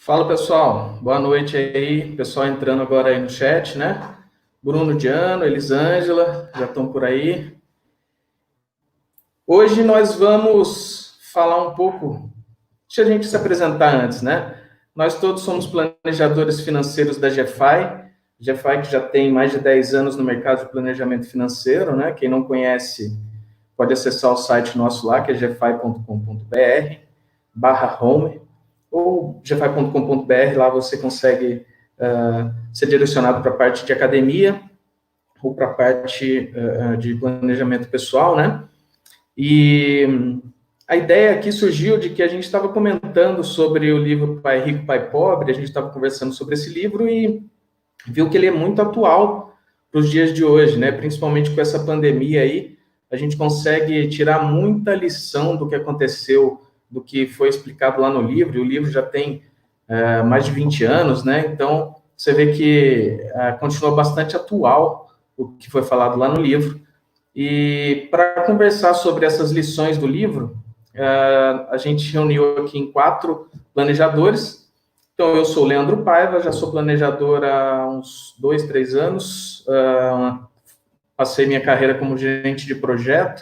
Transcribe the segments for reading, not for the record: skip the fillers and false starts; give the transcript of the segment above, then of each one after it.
Fala pessoal, boa noite aí, pessoal entrando agora aí no chat, né? Bruno Diano, Elisângela, já estão por aí. Hoje nós vamos falar um pouco, deixa a gente se apresentar antes, né? Nós todos somos planejadores financeiros da GFI, GFI que já tem mais de 10 anos no mercado de planejamento financeiro, né? Quem não conhece pode acessar o site nosso lá, que é gfi.com.br/home, ou gfi.com.br, lá você consegue ser direcionado para a parte de academia ou para a parte de planejamento pessoal, né? E a ideia aqui surgiu de que a gente estava comentando sobre o livro Pai Rico, Pai Pobre, a gente estava conversando sobre esse livro e viu que ele é muito atual para os dias de hoje, né? Principalmente com essa pandemia aí, a gente consegue tirar muita lição do que aconteceu, do que foi explicado lá no livro, e o livro já tem mais de 20 anos, né? Então, você vê que continua bastante atual o que foi falado lá no livro. E para conversar sobre essas lições do livro, a gente reuniu aqui em 4 planejadores. Então, eu sou o Leandro Paiva, já sou planejador há uns 2, 3 anos. Passei minha carreira como gerente de projeto,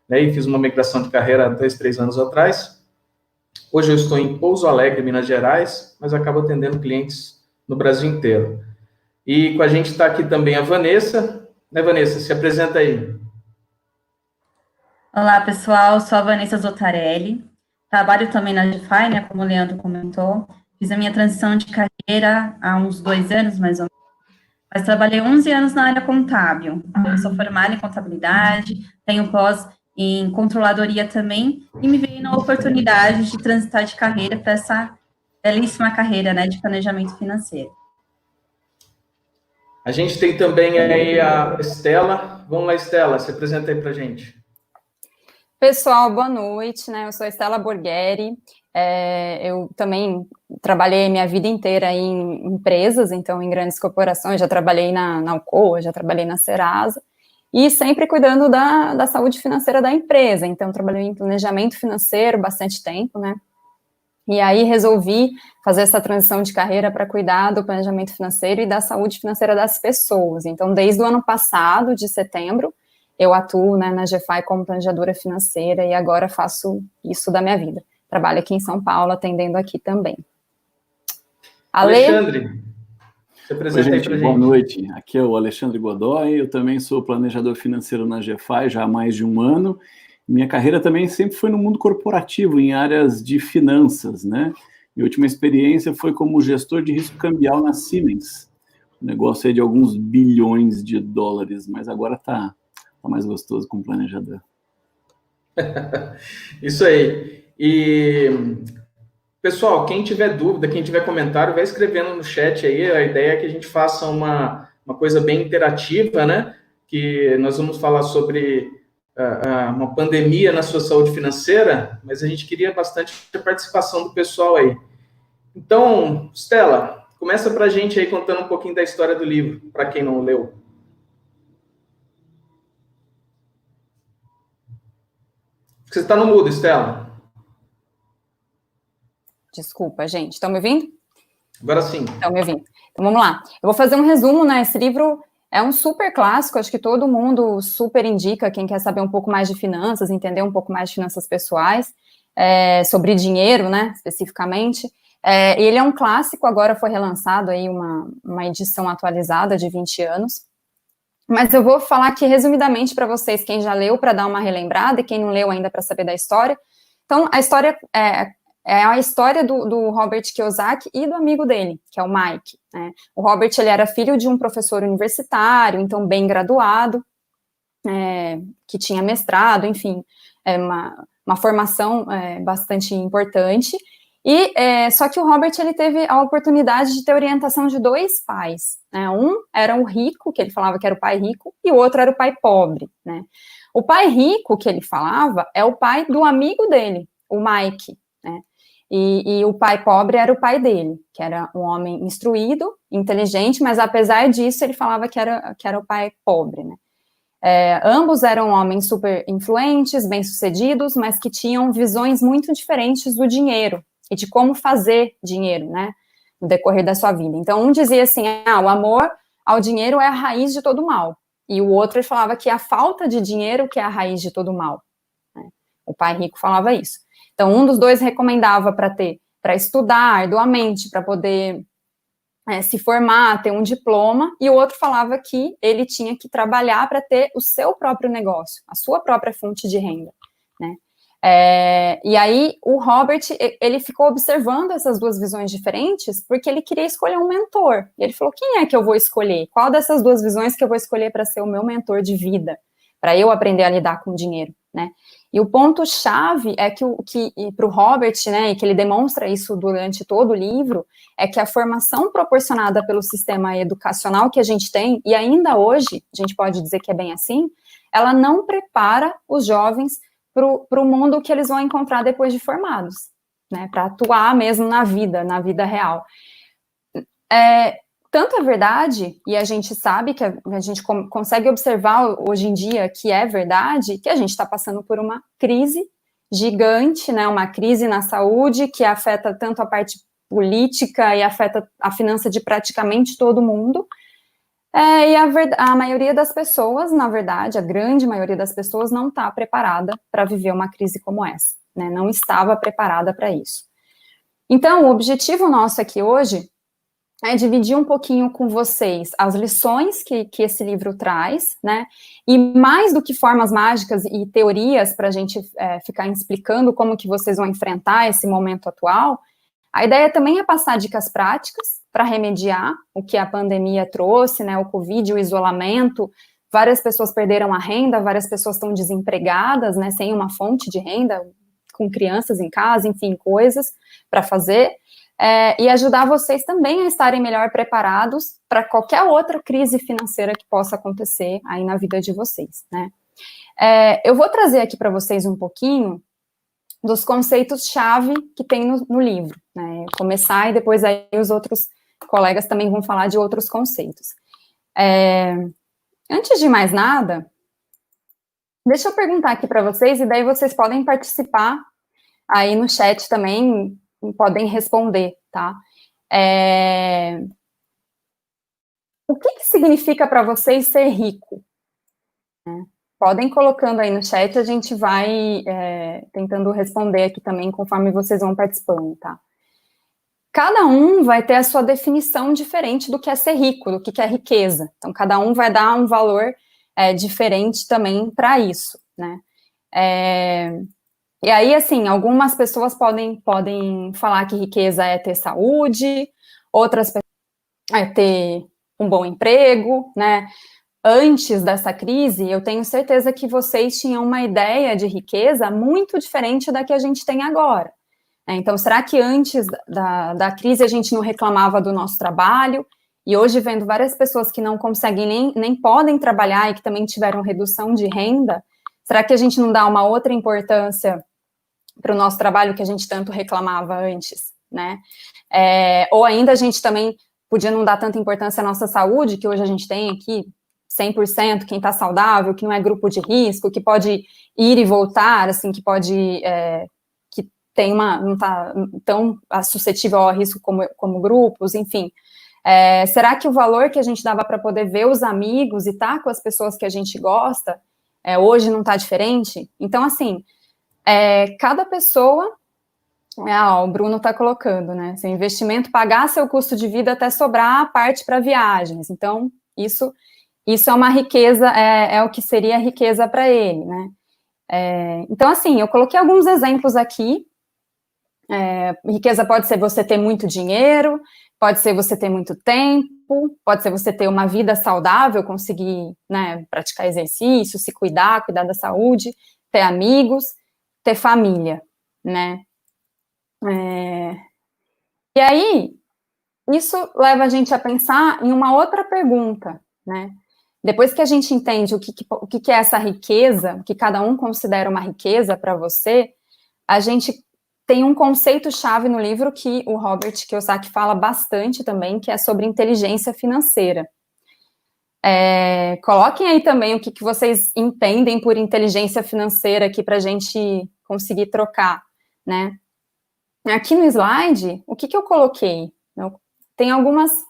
né, e fiz uma migração de carreira há 2, 3 anos atrás. Hoje eu estou em Pouso Alegre, Minas Gerais, mas acabo atendendo clientes no Brasil inteiro. E com a gente está aqui também a Vanessa. Né, Vanessa? Se apresenta aí. Olá, pessoal, sou a Vanessa Zotarelli, trabalho também na GFI, né, como o Leandro comentou, fiz a minha transição de carreira há uns 2 anos, mais ou menos, mas trabalhei 11 anos na área contábil. Eu sou formada em contabilidade, tenho pós em controladoria também, e me veio na oportunidade de transitar de carreira para essa belíssima carreira, né, de planejamento financeiro. A gente tem também aí a Estela. Vamos lá, Estela, se apresenta aí para a gente. Pessoal, boa noite, né? Eu sou a Estela Borgheri, eu também trabalhei minha vida inteira em empresas, então em grandes corporações, já trabalhei na Alcoa, já trabalhei na Serasa, e sempre cuidando da saúde financeira da empresa, então trabalhei em planejamento financeiro bastante tempo, né? E aí resolvi fazer essa transição de carreira para cuidar do planejamento financeiro e da saúde financeira das pessoas. Então, desde o ano passado, de setembro, eu atuo, né, na GFI como planejadora financeira e agora faço isso da minha vida. Trabalho aqui em São Paulo, atendendo aqui também. Alexandre, se apresenta aí pra gente. Boa noite. Aqui é o Alexandre Godoy, eu também sou planejador financeiro na GFI já há mais de um ano. Minha carreira também sempre foi no mundo corporativo, em áreas de finanças, né? Minha última experiência foi como gestor de risco cambial na Siemens. Um negócio aí de alguns bilhões de dólares, mas agora tá mais gostoso como planejador. Isso aí. E, pessoal, quem tiver dúvida, quem tiver comentário, vai escrevendo no chat aí. A ideia é que a gente faça uma coisa bem interativa, né? Que nós vamos falar sobre uma pandemia na sua saúde financeira, mas a gente queria bastante a participação do pessoal aí. Então, Stella, começa pra gente aí contando um pouquinho da história do livro, para quem não leu. Você está no mudo, Stella. Desculpa, gente. Estão me ouvindo? Agora sim. Estão me ouvindo. Então, vamos lá. Eu vou fazer um resumo, né? Esse livro é um super clássico, acho que todo mundo super indica, quem quer saber um pouco mais de finanças, entender um pouco mais de finanças pessoais, sobre dinheiro, né, especificamente. Ele é um clássico, agora foi relançado aí uma edição atualizada de 20 anos. Mas eu vou falar aqui resumidamente para vocês, quem já leu, para dar uma relembrada, e quem não leu ainda para saber da história. Então, a história é a história do Robert Kiyosaki e do amigo dele, que é o Mike, né? O Robert, ele era filho de um professor universitário, então bem graduado, que tinha mestrado, enfim, uma formação bastante importante. E só que o Robert, ele teve a oportunidade de ter orientação de 2 pais, né? Um era o rico, que ele falava que era o pai rico, e o outro era o pai pobre, né? O pai rico, que ele falava, é o pai do amigo dele, o Mike, né? E o pai pobre era o pai dele, que era um homem instruído, inteligente, mas apesar disso, ele falava que era o pai pobre, né? Ambos eram homens super influentes, bem-sucedidos, mas que tinham visões muito diferentes do dinheiro e de como fazer dinheiro, né? no decorrer da sua vida. Então, um dizia assim, o amor ao dinheiro é a raiz de todo mal. E o outro ele falava que a falta de dinheiro que é a raiz de todo mal. Né? O pai rico falava isso. Então, um dos dois recomendava para estudar arduamente, para poder se formar, ter um diploma, e o outro falava que ele tinha que trabalhar para ter o seu próprio negócio, a sua própria fonte de renda, né? E aí o Robert, ele ficou observando essas duas visões diferentes, porque ele queria escolher um mentor, e ele falou, quem é que eu vou escolher? Qual dessas duas visões que eu vou escolher para ser o meu mentor de vida, para eu aprender a lidar com o dinheiro, né? E o ponto-chave é que para o Robert, né, e que ele demonstra isso durante todo o livro, é que a formação proporcionada pelo sistema educacional que a gente tem, e ainda hoje, a gente pode dizer que é bem assim, ela não prepara os jovens para o mundo que eles vão encontrar depois de formados, né, para atuar mesmo na vida real. Tanto é verdade, e a gente sabe que a gente consegue observar hoje em dia que é verdade, que a gente está passando por uma crise gigante, né, uma crise na saúde que afeta tanto a parte política e afeta a finança de praticamente todo mundo, e a maioria das pessoas, na verdade, a grande maioria das pessoas não está preparada para viver uma crise como essa, né, não estava preparada para isso. Então, o objetivo nosso aqui hoje é dividir um pouquinho com vocês as lições que esse livro traz, né, e mais do que formas mágicas e teorias para a gente ficar explicando como que vocês vão enfrentar esse momento atual, a ideia também é passar dicas práticas para remediar o que a pandemia trouxe, né, o Covid, o isolamento, várias pessoas perderam a renda, várias pessoas estão desempregadas, né, sem uma fonte de renda, com crianças em casa, enfim, coisas para fazer, e ajudar vocês também a estarem melhor preparados para qualquer outra crise financeira que possa acontecer aí na vida de vocês, né. Eu vou trazer aqui para vocês um pouquinho dos conceitos-chave que tem no livro, né, começar e depois aí os outros colegas também vão falar de outros conceitos. Antes de mais nada, deixa eu perguntar aqui para vocês, e daí vocês podem participar aí no chat também, podem responder, tá? O que significa para vocês ser rico? Podem colocando aí no chat, a gente vai tentando responder aqui também, conforme vocês vão participando, tá? Cada um vai ter a sua definição diferente do que é ser rico, do que é riqueza. Então, cada um vai dar um valor diferente também para isso, né? E aí, assim, algumas pessoas podem falar que riqueza é ter saúde, outras pessoas é ter um bom emprego, né? Antes dessa crise, eu tenho certeza que vocês tinham uma ideia de riqueza muito diferente da que a gente tem agora. Então, será que antes da crise a gente não reclamava do nosso trabalho? E hoje, vendo várias pessoas que não conseguem nem podem trabalhar e que também tiveram redução de renda, será que a gente não dá uma outra importância para o nosso trabalho que a gente tanto reclamava antes, né? Ou ainda a gente também podia não dar tanta importância à nossa saúde, que hoje a gente tem aqui 100%, quem está saudável, que não é grupo de risco, que pode ir e voltar, assim, que pode, que tem não está tão suscetível ao risco como grupos, enfim. Será que o valor que a gente dava para poder ver os amigos e estar com as pessoas que a gente gosta, hoje não está diferente? Então, assim, cada pessoa, o Bruno está colocando, né, seu investimento pagar seu custo de vida até sobrar a parte para viagens, então, isso é uma riqueza, é o que seria riqueza para ele, né. Então, assim, eu coloquei alguns exemplos aqui. Riqueza pode ser você ter muito dinheiro, pode ser você ter muito tempo, pode ser você ter uma vida saudável, conseguir, né, praticar exercício, se cuidar da saúde, ter amigos, ter família, né. E aí, isso leva a gente a pensar em uma outra pergunta, né. Depois que a gente entende o que é essa riqueza, o que cada um considera uma riqueza para você, a gente tem um conceito-chave no livro que o Robert Kiyosaki fala bastante também, que é sobre inteligência financeira. Coloquem aí também o que vocês entendem por inteligência financeira aqui para a gente conseguir trocar, né? Aqui no slide, o que eu coloquei? Eu tem algumas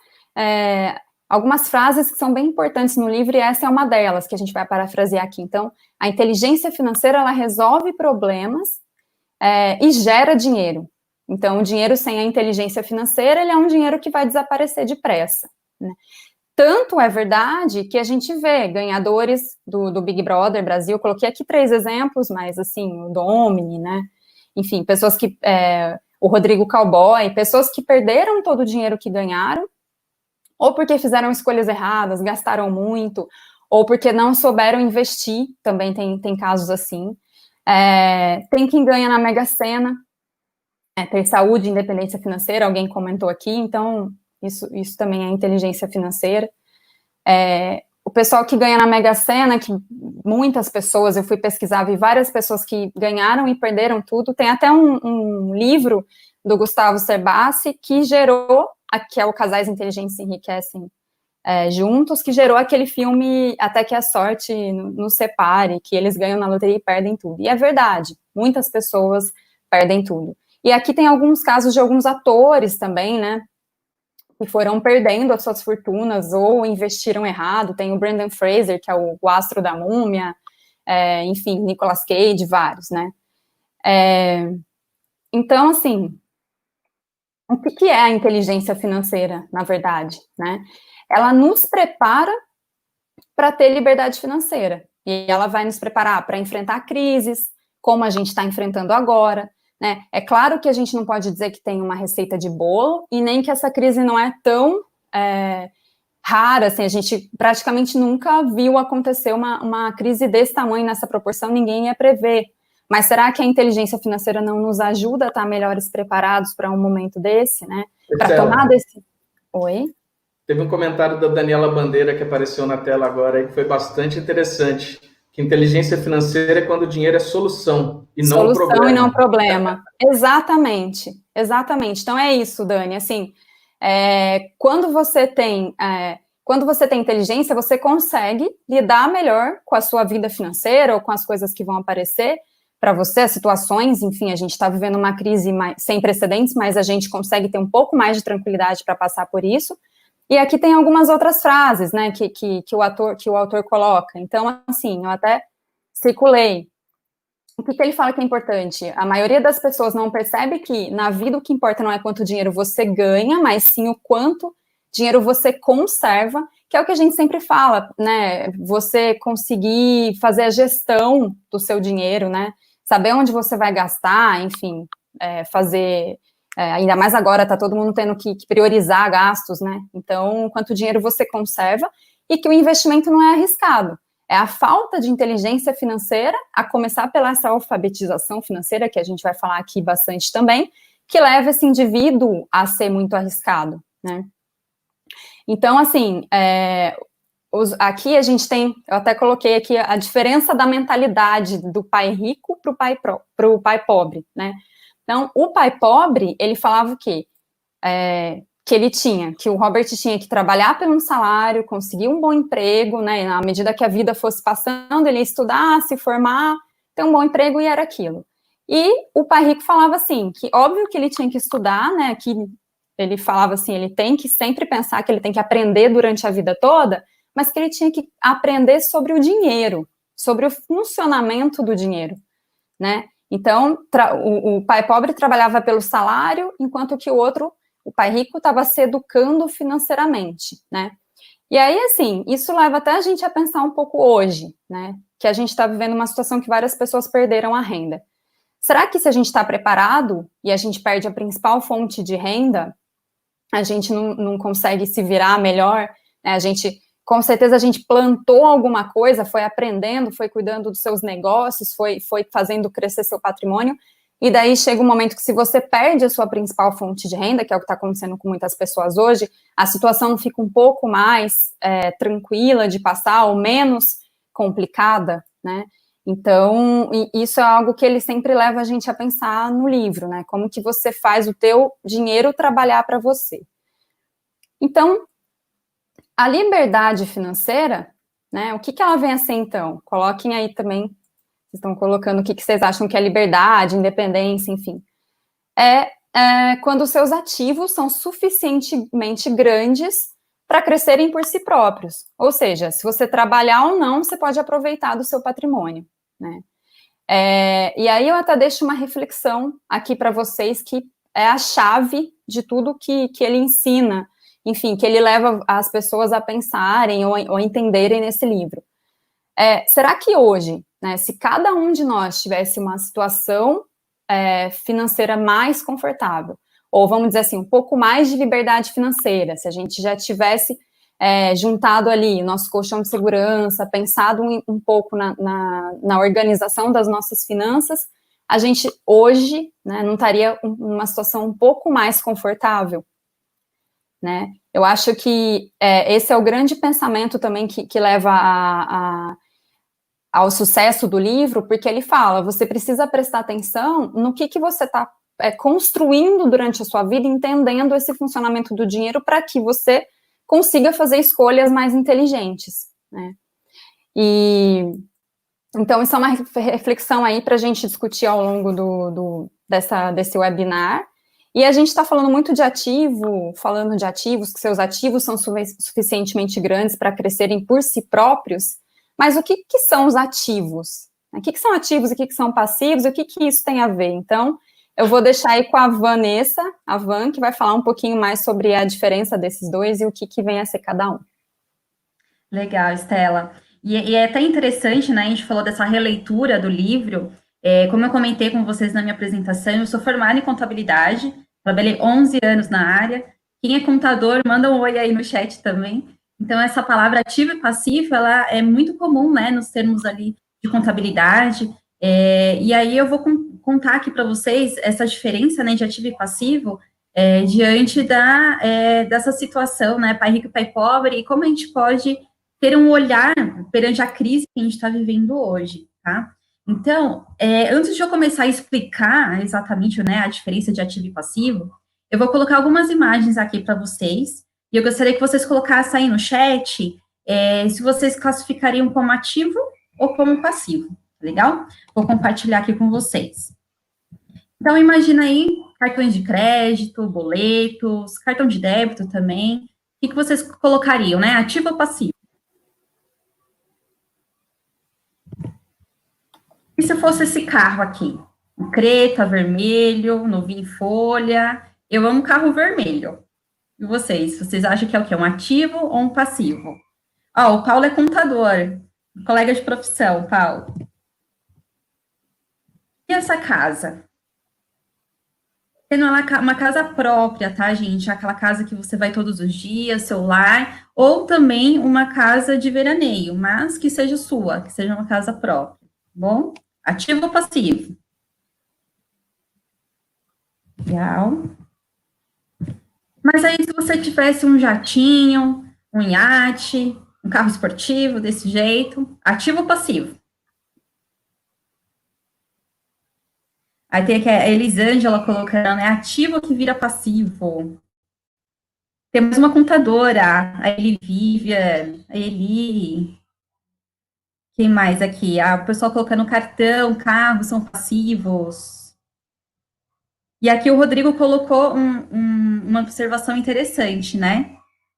frases que são bem importantes no livro, e essa é uma delas, que a gente vai parafrasear aqui. Então, a inteligência financeira, ela resolve problemas e gera dinheiro. Então, o dinheiro sem a inteligência financeira, ele é um dinheiro que vai desaparecer depressa, né? Tanto é verdade que a gente vê ganhadores do Big Brother Brasil, coloquei aqui 3 exemplos, mas assim, o Domini, né? Enfim, pessoas que... o Rodrigo Cowboy, pessoas que perderam todo o dinheiro que ganharam, ou porque fizeram escolhas erradas, gastaram muito, ou porque não souberam investir, também tem casos assim. Tem quem ganha na Mega Sena, ter saúde e independência financeira, alguém comentou aqui, então isso também é inteligência financeira. O pessoal que ganha na Mega Sena, que muitas pessoas, eu fui pesquisar, vi várias pessoas que ganharam e perderam tudo, tem até um livro do Gustavo Cerbasi que gerou, que é o Casais Inteligentes Se Enriquecem Juntos, que gerou aquele filme Até que a Sorte nos Separe, que eles ganham na loteria e perdem tudo. E é verdade, muitas pessoas perdem tudo. E aqui tem alguns casos de alguns atores também, né, que foram perdendo as suas fortunas ou investiram errado. Tem o Brendan Fraser, que é o astro da Múmia, enfim, Nicolas Cage, vários, né. Então, assim, o que é a inteligência financeira, na verdade, né? Ela nos prepara para ter liberdade financeira, e ela vai nos preparar para enfrentar crises, como a gente está enfrentando agora, né? É claro que a gente não pode dizer que tem uma receita de bolo, e nem que essa crise não é tão rara, assim, a gente praticamente nunca viu acontecer uma crise desse tamanho, nessa proporção, ninguém ia prever. Mas será que a inteligência financeira não nos ajuda a estar melhores preparados para um momento desse, né? Para tomar desse... Oi? Teve um comentário da Daniela Bandeira que apareceu na tela agora e que foi bastante interessante. Que inteligência financeira é quando o dinheiro é solução e não problema. Solução e não problema. Exatamente, exatamente. Então é isso, Dani. Assim, quando você tem inteligência, você consegue lidar melhor com a sua vida financeira ou com as coisas que vão aparecer para você, as situações, enfim, a gente está vivendo uma crise sem precedentes, mas a gente consegue ter um pouco mais de tranquilidade para passar por isso. E aqui tem algumas outras frases, né, que o autor coloca. Então, assim, eu até circulei. O que ele fala que é importante? A maioria das pessoas não percebe que na vida o que importa não é quanto dinheiro você ganha, mas sim o quanto dinheiro você conserva, que é o que a gente sempre fala, né? Você conseguir fazer a gestão do seu dinheiro, né? Saber onde você vai gastar, enfim, fazer... ainda mais agora, tá todo mundo tendo que priorizar gastos, né? Então, quanto dinheiro você conserva e que o investimento não é arriscado. É a falta de inteligência financeira, a começar pela essa alfabetização financeira, que a gente vai falar aqui bastante também, que leva esse indivíduo a ser muito arriscado, né? Então, assim, aqui a gente tem, eu até coloquei aqui a diferença da mentalidade do pai rico para o pai pobre, né? Então, o pai pobre, ele falava o quê? Que o Robert tinha que trabalhar por um salário, conseguir um bom emprego, né? Na medida que a vida fosse passando, ele ia estudar, se formar, ter um bom emprego, e era aquilo. E o pai rico falava assim, que óbvio que ele tinha que estudar, né? Que ele falava assim, ele tem que sempre pensar que ele tem que aprender durante a vida toda, mas que ele tinha que aprender sobre o dinheiro, sobre o funcionamento do dinheiro, né? Então, o pai pobre trabalhava pelo salário, enquanto que o pai rico, estava se educando financeiramente, né? E aí, assim, isso leva até a gente a pensar um pouco hoje, né? Que a gente está vivendo uma situação que várias pessoas perderam a renda. Será que se a gente está preparado e a gente perde a principal fonte de renda, a gente não consegue se virar melhor, né? Com certeza a gente plantou alguma coisa, foi aprendendo, foi cuidando dos seus negócios, foi fazendo crescer seu patrimônio, e daí chega um momento que se você perde a sua principal fonte de renda, que é o que está acontecendo com muitas pessoas hoje, a situação fica um pouco mais tranquila de passar, ou menos complicada, né? Então, isso é algo que ele sempre leva a gente a pensar no livro, né? Como que você faz o teu dinheiro trabalhar para você. Então, a liberdade financeira, né, o que ela vem a ser, então? Coloquem aí também, vocês estão colocando o que vocês acham que é liberdade, independência, enfim. quando os seus ativos são suficientemente grandes para crescerem por si próprios. Ou seja, se você trabalhar ou não, você pode aproveitar do seu patrimônio, né? E aí eu até deixo uma reflexão aqui para vocês, que é a chave de tudo que ele ensina, enfim, que ele leva as pessoas a pensarem ou a entenderem nesse livro. Será que hoje, né, se cada um de nós tivesse uma situação financeira mais confortável, ou vamos dizer assim, um pouco mais de liberdade financeira, se a gente já tivesse juntado ali nosso colchão de segurança, pensado um pouco na organização das nossas finanças, a gente hoje, né, não estaria numa situação um pouco mais confortável, né? Eu acho que esse é o grande pensamento também que leva ao sucesso do livro, porque ele fala, você precisa prestar atenção no que você está construindo durante a sua vida, entendendo esse funcionamento do dinheiro para que você consiga fazer escolhas mais inteligentes, né? Então, isso é uma reflexão aí para a gente discutir ao longo desse webinar. E a gente está falando muito de ativos, que seus ativos são suficientemente grandes para crescerem por si próprios, mas o que são os ativos? O que são ativos e o que são passivos? E o que isso tem a ver? Então, eu vou deixar aí com a Van, que vai falar um pouquinho mais sobre a diferença desses dois e o que vem a ser cada um. Legal, Estela. E é até interessante, né, a gente falou dessa releitura do livro, como eu comentei com vocês na minha apresentação, eu sou formada em contabilidade, trabalhei 11 anos na área. Quem é contador, manda um oi aí no chat também. Então, essa palavra ativo e passivo, ela é muito comum, né, nos termos ali de contabilidade. E aí eu vou contar aqui para vocês essa diferença, né, de ativo e passivo diante dessa situação, né, pai rico e pai pobre, e como a gente pode ter um olhar perante a crise que a gente está vivendo hoje, tá? Então, antes de eu começar a explicar exatamente, né, a diferença de ativo e passivo, eu vou colocar algumas imagens aqui para vocês, e eu gostaria que vocês colocassem aí no chat se vocês classificariam como ativo ou como passivo, tá legal? Vou compartilhar aqui com vocês. Então, imagina aí cartões de crédito, boletos, cartão de débito também. O que vocês colocariam, né? Ativo ou passivo? E se fosse esse carro aqui? Um Creta, vermelho, novinho em folha. Eu amo carro vermelho. E vocês? Vocês acham que é o quê? Um ativo ou um passivo? O Paulo é contador. Colega de profissão, Paulo. E essa casa? Tendo uma casa própria, tá, gente? Aquela casa que você vai todos os dias, seu lar, ou também uma casa de veraneio, mas que seja sua, que seja uma casa própria, tá bom? Ativo ou passivo? Legal. Mas aí, se você tivesse um jatinho, um iate, um carro esportivo desse jeito, ativo ou passivo? Aí tem aqui a Elisângela colocando, ativo que vira passivo. Temos uma contadora, a Eli Vivian, a Eli. Quem mais aqui? O pessoal colocando cartão, carro, são passivos. E aqui o Rodrigo colocou uma observação interessante, né?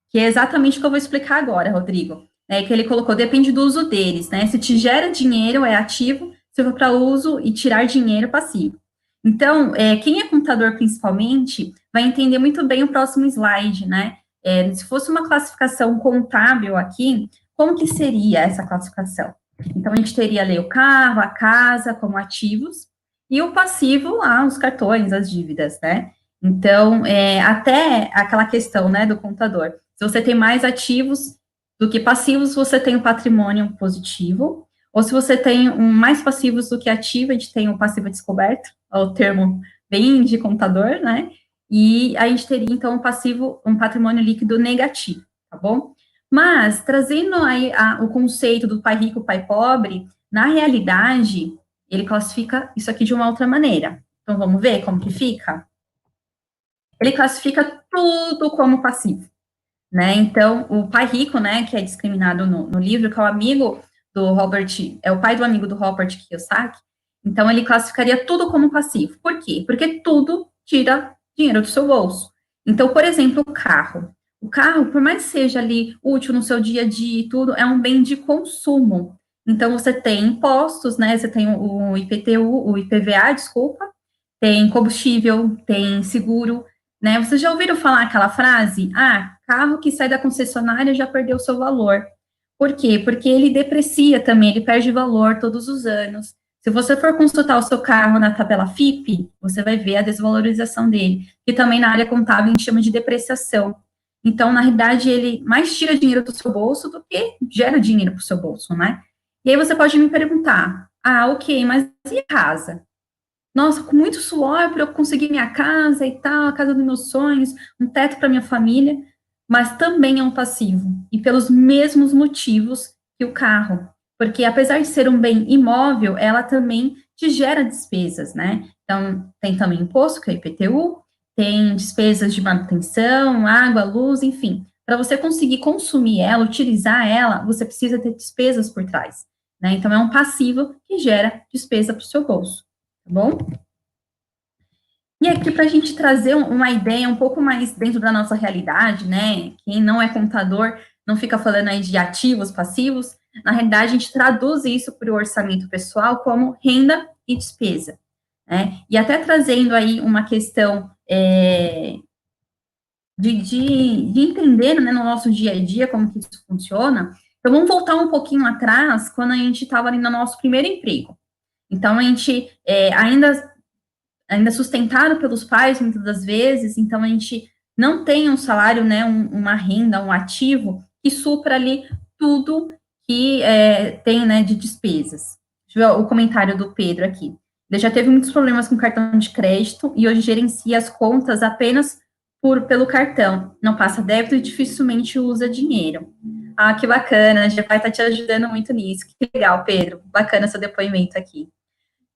Que é exatamente o que eu vou explicar agora, Rodrigo. Que ele colocou, depende do uso deles, né? Se te gera dinheiro, é ativo. Se for para uso e tirar dinheiro, passivo. Então, quem é contador, principalmente, vai entender muito bem o próximo slide, né? Se fosse uma classificação contábil aqui, como que seria essa classificação? Então, a gente teria ali o carro, a casa como ativos, e o passivo, os cartões, as dívidas, né? Então, até aquela questão, né, do contador. Se você tem mais ativos do que passivos, você tem o patrimônio positivo, ou se você tem mais passivos do que ativo, a gente tem o passivo descoberto, é o termo bem de contador, né? E a gente teria, então, um patrimônio líquido negativo, tá bom? Mas, trazendo aí o conceito do pai rico, pai pobre, na realidade, ele classifica isso aqui de uma outra maneira. Então, vamos ver como que fica? Ele classifica tudo como passivo, né? Então, o pai rico, né, que é discriminado no livro, que é o amigo do Robert, é o pai do amigo do Robert Kiyosaki, então ele classificaria tudo como passivo. Por quê? Porque tudo tira dinheiro do seu bolso. Então, por exemplo, o carro. O carro, por mais que seja ali útil no seu dia a dia e tudo, é um bem de consumo. Então, você tem impostos, né? Você tem o IPTU, o IPVA, desculpa, tem combustível, tem seguro, né? Vocês já ouviram falar aquela frase? Ah, carro que sai da concessionária já perdeu seu valor. Por quê? Porque ele deprecia também, ele perde valor todos os anos. Se você for consultar o seu carro na tabela FIPE, você vai ver a desvalorização dele, que também na área contábil a gente chama de depreciação. Então, na realidade, ele mais tira dinheiro do seu bolso do que gera dinheiro para o seu bolso, né? E aí você pode me perguntar, ok, mas e a casa? Nossa, com muito suor para eu conseguir minha casa e tal, a casa dos meus sonhos, um teto para minha família, mas também é um passivo, e pelos mesmos motivos que o carro, porque apesar de ser um bem imóvel, ela também te gera despesas, né? Então, tem também imposto, que é o IPTU, tem despesas de manutenção, água, luz, enfim. Para você conseguir consumir ela, utilizar ela, você precisa ter despesas por trás, né? Então, é um passivo que gera despesa para o seu bolso, tá bom? E aqui, para a gente trazer uma ideia um pouco mais dentro da nossa realidade, né? Quem não é contador não fica falando aí de ativos, passivos. Na realidade, a gente traduz isso para o orçamento pessoal como renda e despesa, né? E até trazendo aí uma questão de entender, né, no nosso dia a dia como que isso funciona. Então, vamos voltar um pouquinho atrás, quando a gente estava ali no nosso primeiro emprego. Então, a gente ainda sustentado pelos pais, muitas das vezes, então a gente não tem um salário, né, uma renda, um ativo, que supra ali tudo que tem, né, de despesas. Deixa eu ver o comentário do Pedro aqui. Ele já teve muitos problemas com cartão de crédito e hoje gerencia as contas apenas pelo cartão. Não passa débito e dificilmente usa dinheiro. Ah, que bacana, a GFI está te ajudando muito nisso. Que legal, Pedro. Bacana seu depoimento aqui.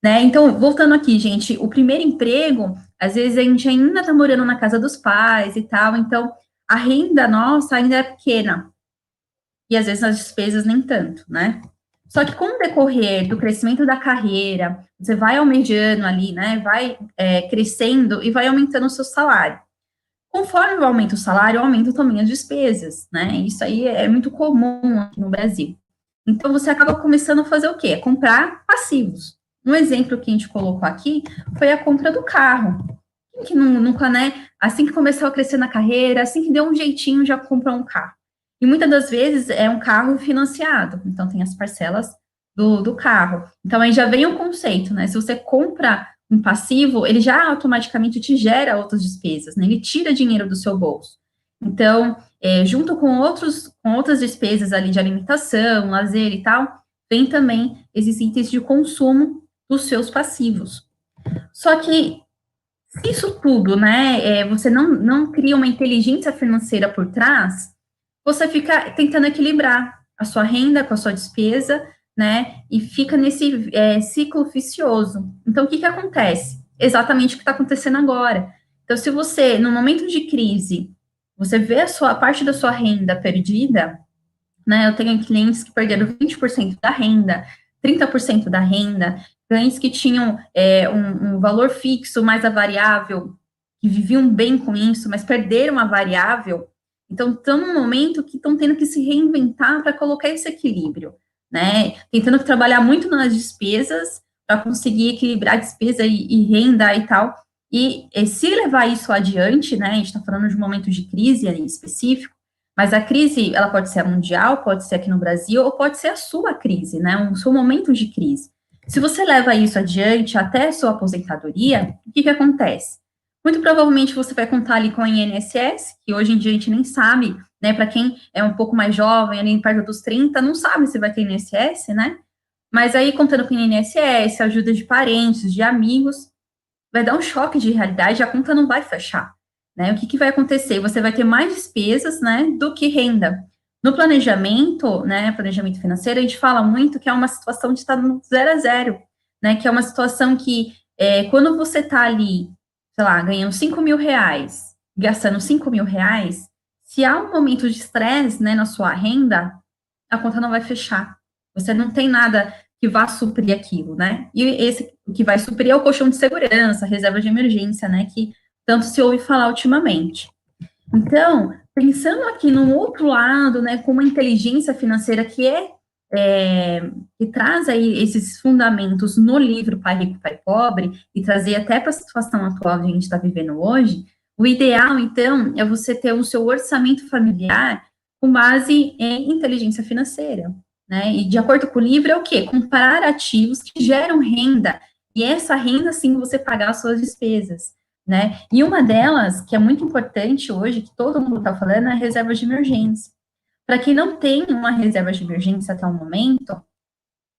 Né? Então, voltando aqui, gente, o primeiro emprego, às vezes a gente ainda está morando na casa dos pais e tal, então a renda nossa ainda é pequena. E às vezes as despesas nem tanto, né? Só que com o decorrer do crescimento da carreira, você vai almejando ali, né? Vai crescendo e vai aumentando o seu salário. Conforme aumenta o salário, aumenta também as despesas, né? Isso aí é muito comum aqui no Brasil. Então, você acaba começando a fazer o quê? Comprar passivos. Um exemplo que a gente colocou aqui foi a compra do carro. Quem que nunca, né? Assim que começou a crescer na carreira, assim que deu um jeitinho, já comprou um carro. E muitas das vezes é um carro financiado, então tem as parcelas do carro. Então aí já vem o conceito, né? Se você compra um passivo, ele já automaticamente te gera outras despesas, né? Ele tira dinheiro do seu bolso. Então, junto com outras despesas ali de alimentação, lazer e tal, vem também esses itens de consumo dos seus passivos. Só que, se isso tudo, né, você não cria uma inteligência financeira por trás, você fica tentando equilibrar a sua renda com a sua despesa, né, e fica nesse ciclo vicioso. Então, o que acontece? Exatamente o que está acontecendo agora. Então, se você, no momento de crise, você vê a parte da sua renda perdida, né, eu tenho clientes que perderam 20% da renda, 30% da renda, clientes que tinham um valor fixo mais a variável, que viviam bem com isso, mas perderam a variável. Então, estão num momento que estão tendo que se reinventar para colocar esse equilíbrio, né? Tentando trabalhar muito nas despesas para conseguir equilibrar despesa e renda e tal. E se levar isso adiante, né? A gente está falando de um momento de crise ali específico, mas a crise, ela pode ser mundial, pode ser aqui no Brasil, ou pode ser a sua crise, né? O seu momento de crise. Se você leva isso adiante até a sua aposentadoria, o que acontece? Muito provavelmente você vai contar ali com a INSS, que hoje em dia a gente nem sabe, né? Para quem é um pouco mais jovem, ali perto dos 30, não sabe se vai ter INSS, né? Mas aí, contando com o INSS, ajuda de parentes, de amigos, vai dar um choque de realidade, a conta não vai fechar, né? O que vai acontecer? Você vai ter mais despesas, né, do que renda. No planejamento, né, planejamento financeiro, a gente fala muito que é uma situação de estar no 0 a 0, né? Que é uma situação que, quando você está ali, sei lá, ganhando 5 mil reais, gastando 5 mil reais, se há um momento de estresse, né, na sua renda, a conta não vai fechar. Você não tem nada que vá suprir aquilo, né? E o que vai suprir é o colchão de segurança, a reserva de emergência, né, que tanto se ouve falar ultimamente. Então, pensando aqui no outro lado, né, com uma inteligência financeira que traz aí esses fundamentos no livro Pai Rico, Pai Pobre, e trazer até para a situação atual que a gente está vivendo hoje, o ideal, então, é você ter o seu orçamento familiar com base em inteligência financeira, né? E de acordo com o livro, é o quê? Comparar ativos que geram renda, e essa renda, sim, você pagar as suas despesas, né? E uma delas, que é muito importante hoje, que todo mundo está falando, é a reserva de emergência. Para quem não tem uma reserva de emergência até o momento,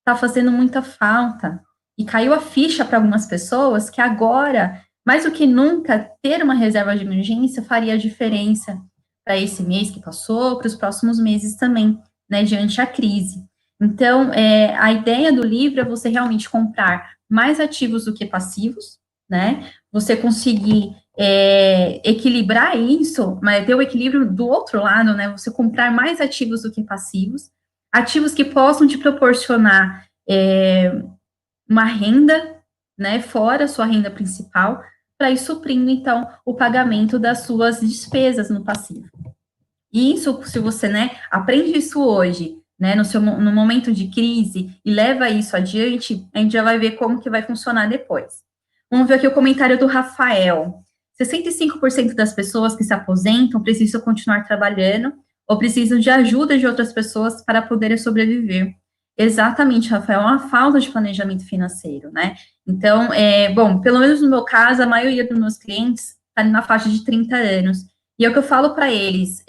está fazendo muita falta. E caiu a ficha para algumas pessoas que agora, mais do que nunca, ter uma reserva de emergência faria diferença para esse mês que passou, para os próximos meses também, né, diante a crise. Então, a ideia do livro é você realmente comprar mais ativos do que passivos, né, você conseguir equilibrar isso, mas ter o equilíbrio do outro lado, né, você comprar mais ativos do que passivos, ativos que possam te proporcionar uma renda, né, fora a sua renda principal, para ir suprindo, então, o pagamento das suas despesas no passivo. E isso, se você, né, aprende isso hoje, né, no momento de crise, e leva isso adiante, a gente já vai ver como que vai funcionar depois. Vamos ver aqui o comentário do Rafael. 65% das pessoas que se aposentam precisam continuar trabalhando ou precisam de ajuda de outras pessoas para poderem sobreviver. Exatamente, Rafael, é uma falta de planejamento financeiro, né? Então, bom, pelo menos no meu caso, a maioria dos meus clientes está na faixa de 30 anos. E é o que eu falo para eles,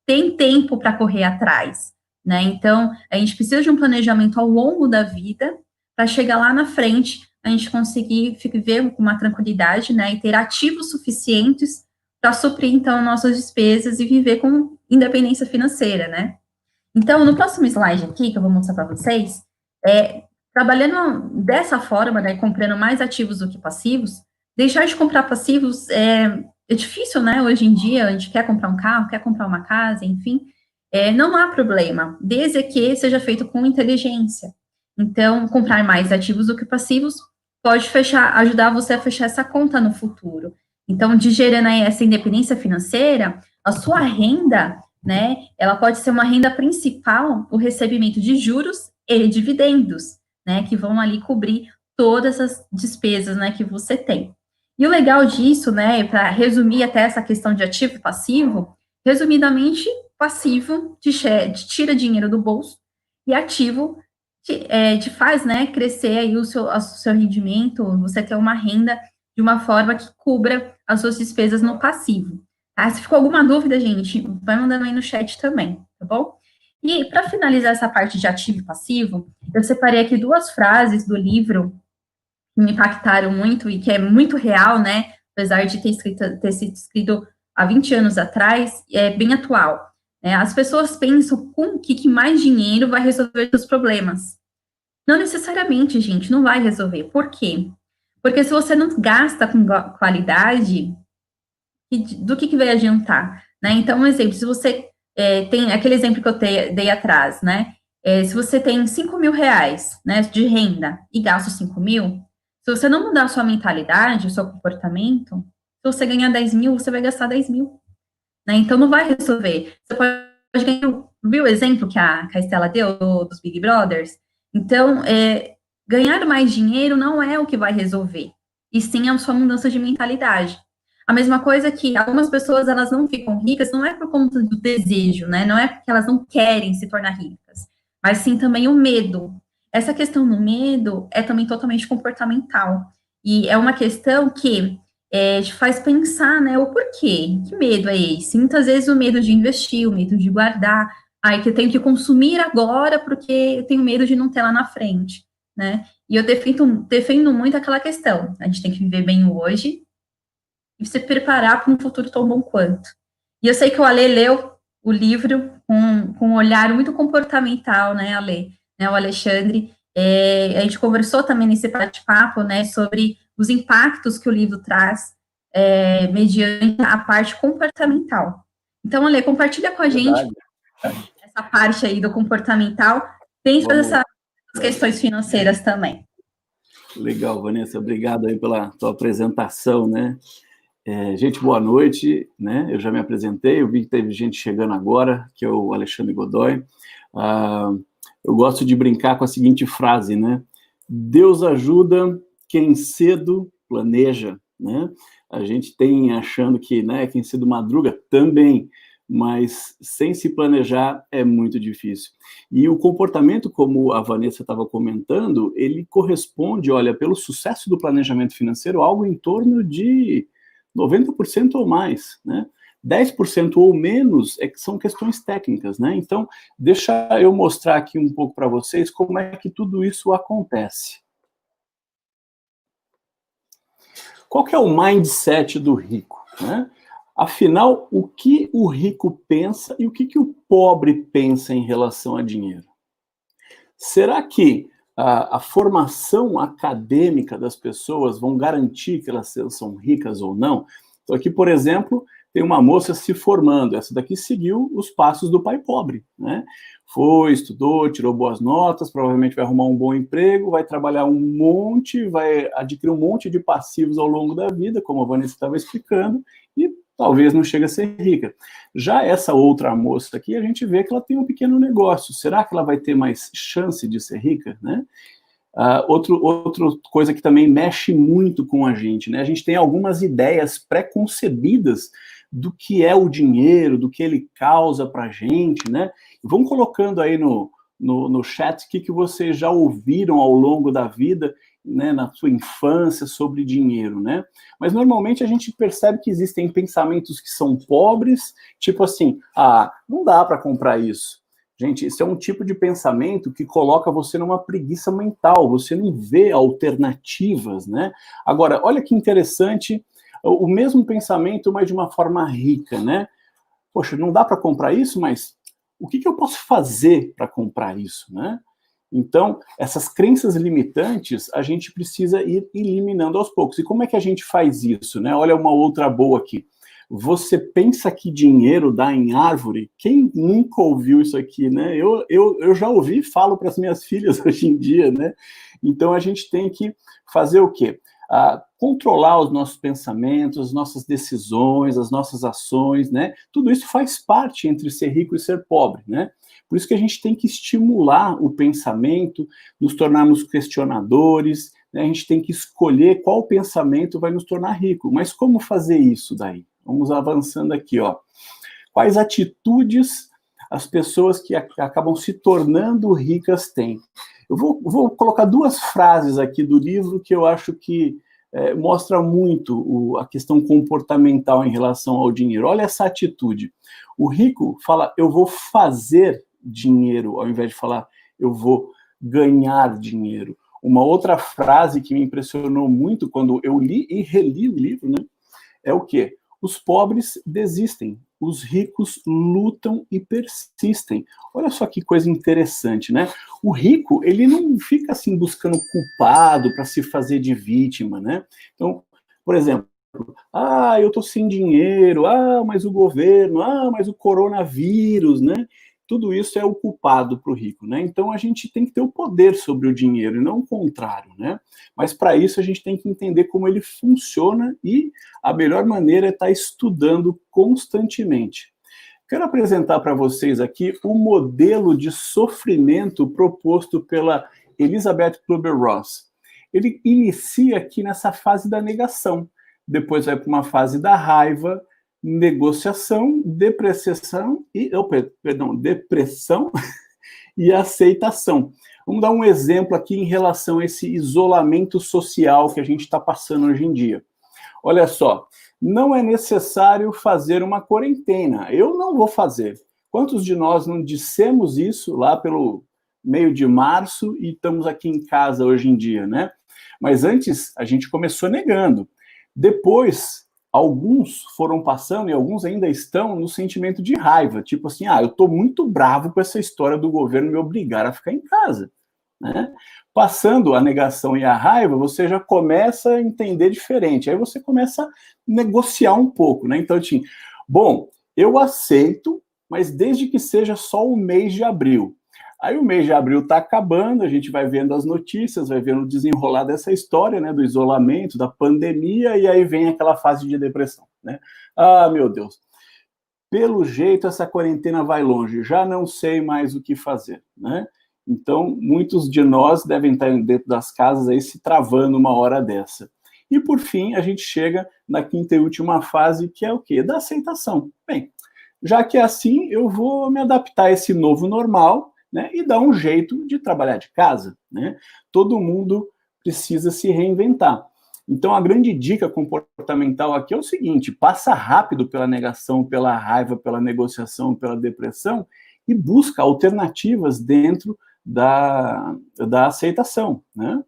tem tempo para correr atrás, né? Então, a gente precisa de um planejamento ao longo da vida para chegar lá na frente, a gente conseguir viver com uma tranquilidade, né? E ter ativos suficientes para suprir, então, nossas despesas e viver com independência financeira, né? Então, no próximo slide aqui, que eu vou mostrar para vocês, trabalhando dessa forma, né, comprando mais ativos do que passivos, deixar de comprar passivos é difícil, né, hoje em dia, a gente quer comprar um carro, quer comprar uma casa, enfim, não há problema, desde que seja feito com inteligência. Então, comprar mais ativos do que passivos pode ajudar você a fechar essa conta no futuro. Então, gerando aí essa independência financeira, a sua renda, né, ela pode ser uma renda principal, o recebimento de juros e dividendos, né, que vão ali cobrir todas as despesas, né, que você tem. E o legal disso, né, para resumir até essa questão de ativo e passivo, resumidamente, passivo te tira dinheiro do bolso e ativo te faz, né, crescer aí o seu rendimento, você ter uma renda de uma forma que cubra as suas despesas no passivo. Tá? Se ficou alguma dúvida, gente, vai mandando aí no chat também, tá bom? E para finalizar essa parte de ativo e passivo, eu separei aqui 2 frases do livro que me impactaram muito e que é muito real, né? Apesar de ter sido escrito há 20 anos atrás, é bem atual. Né? As pessoas pensam com que mais dinheiro vai resolver seus problemas. Não necessariamente, gente, não vai resolver. Por quê? Porque se você não gasta com qualidade, do que vai adiantar? Né? Então, um exemplo, se você tem aquele exemplo que eu dei atrás, né? Se você tem 5 mil reais, né, de renda e gasta 5 mil, se você não mudar a sua mentalidade, o seu comportamento, se você ganhar 10 mil, você vai gastar 10 mil. Né? Então, não vai resolver. Você pode ganhar, viu o exemplo que a Estela deu dos Big Brothers? Então, ganhar mais dinheiro não é o que vai resolver, e sim a sua mudança de mentalidade. A mesma coisa que algumas pessoas, elas não ficam ricas, não é por conta do desejo, né? Não é porque elas não querem se tornar ricas, mas sim também o medo. Essa questão do medo é também totalmente comportamental, e é uma questão que te faz pensar, né, o porquê, que medo é esse? Muitas vezes o medo de investir, o medo de guardar, que eu tenho que consumir agora porque eu tenho medo de não ter lá na frente, né? E eu defendo muito aquela questão, a gente tem que viver bem o hoje e se preparar para um futuro tão bom quanto. E eu sei que o Ale leu o livro com um olhar muito comportamental, né, Ale? Né, o Alexandre, a gente conversou também nesse bate-papo, né, sobre os impactos que o livro traz mediante a parte comportamental. Então, Ale, compartilha com a gente essa parte aí do comportamental, dentro dessas questões financeiras também. Legal, Vanessa, obrigado aí pela tua apresentação, né? Gente, boa noite, né? Eu já me apresentei, eu vi que teve gente chegando agora, que é o Alexandre Godoy. Eu gosto de brincar com a seguinte frase, né? Deus ajuda quem cedo planeja, né? A gente tem achando que, né, quem cedo madruga também, mas sem se planejar é muito difícil. E o comportamento, como a Vanessa estava comentando, ele corresponde, olha, pelo sucesso do planejamento financeiro, algo em torno de 90% ou mais, né? 10% ou menos são questões técnicas, né? Então, deixa eu mostrar aqui um pouco para vocês como é que tudo isso acontece. Qual que é o mindset do rico, né? Afinal, o que o rico pensa e o que o pobre pensa em relação a dinheiro? Será que a formação acadêmica das pessoas vão garantir que elas são ricas ou não? Então, aqui, por exemplo, tem uma moça se formando. Essa daqui seguiu os passos do pai pobre, né? Foi, estudou, tirou boas notas, provavelmente vai arrumar um bom emprego, vai trabalhar um monte, vai adquirir um monte de passivos ao longo da vida, como a Vanessa estava explicando, e talvez não chegue a ser rica. Já essa outra moça aqui, a gente vê que ela tem um pequeno negócio. Será que ela vai ter mais chance de ser rica, né? Outra coisa que também mexe muito com a gente, né? A gente tem algumas ideias pré-concebidas do que é o dinheiro, do que ele causa para a gente, né? Vão colocando aí no chat o que vocês já ouviram ao longo da vida, né, na sua infância, sobre dinheiro, né? Mas normalmente a gente percebe que existem pensamentos que são pobres, tipo assim, não dá para comprar isso. Gente, isso é um tipo de pensamento que coloca você numa preguiça mental, você não vê alternativas, né? Agora, olha que interessante, o mesmo pensamento, mas de uma forma rica, né? Poxa, não dá para comprar isso, mas o que eu posso fazer para comprar isso, né? Então, essas crenças limitantes, a gente precisa ir eliminando aos poucos. E como é que a gente faz isso, né? Olha uma outra boa aqui. Você pensa que dinheiro dá em árvore? Quem nunca ouviu isso aqui, né? Eu já ouvi e falo para as minhas filhas hoje em dia, né? Então, a gente tem que fazer o quê? Controlar os nossos pensamentos, as nossas decisões, as nossas ações, né? Tudo isso faz parte entre ser rico e ser pobre, né? Por isso que a gente tem que estimular o pensamento, nos tornarmos questionadores, né? A gente tem que escolher qual pensamento vai nos tornar rico. Mas como fazer isso daí? Vamos avançando aqui, ó. Quais atitudes as pessoas que acabam se tornando ricas têm? Eu vou colocar duas frases aqui do livro que eu acho que mostra muito a questão comportamental em relação ao dinheiro. Olha essa atitude. O rico fala, eu vou fazer dinheiro, ao invés de falar, eu vou ganhar dinheiro. Uma outra frase que me impressionou muito quando eu li e reli o livro, né, é o quê? Os pobres desistem, os ricos lutam e persistem. Olha só que coisa interessante, né? O rico, ele não fica assim buscando culpado para se fazer de vítima, né? Então, por exemplo, eu tô sem dinheiro, mas o governo, mas o coronavírus, né? Tudo isso é o culpado para o rico, né? Então a gente tem que ter o poder sobre o dinheiro e não o contrário, né? Mas para isso a gente tem que entender como ele funciona e a melhor maneira é estar estudando constantemente. Quero apresentar para vocês aqui o modelo de sofrimento proposto pela Elizabeth Kübler-Ross. Ele inicia aqui nessa fase da negação, depois vai para uma fase da raiva, negociação, depressão e aceitação. Vamos dar um exemplo aqui em relação a esse isolamento social que a gente está passando hoje em dia. Olha só, não é necessário fazer uma quarentena. Eu não vou fazer. Quantos de nós não dissemos isso lá pelo meio de março e estamos aqui em casa hoje em dia, né? Mas antes a gente começou negando. Depois, alguns foram passando e alguns ainda estão no sentimento de raiva, tipo assim, eu tô muito bravo com essa história do governo me obrigar a ficar em casa, né? Passando a negação e a raiva, você já começa a entender diferente, aí você começa a negociar um pouco, né? Então, assim, bom, eu aceito, mas desde que seja só o mês de abril. Aí o mês de abril está acabando, a gente vai vendo as notícias, vai vendo o desenrolar dessa história, né, do isolamento, da pandemia, e aí vem aquela fase de depressão, né? Ah, meu Deus, pelo jeito essa quarentena vai longe, já não sei mais o que fazer, né? Então, muitos de nós devem estar dentro das casas aí se travando uma hora dessa. E, por fim, a gente chega na quinta e última fase, que é o quê? Da aceitação. Bem, já que é assim, eu vou me adaptar a esse novo normal, né, e dar um jeito de trabalhar de casa, né? Todo mundo precisa se reinventar. Então, a grande dica comportamental aqui é o seguinte: passa rápido pela negação, pela raiva, pela negociação, pela depressão, e busca alternativas dentro da aceitação, né?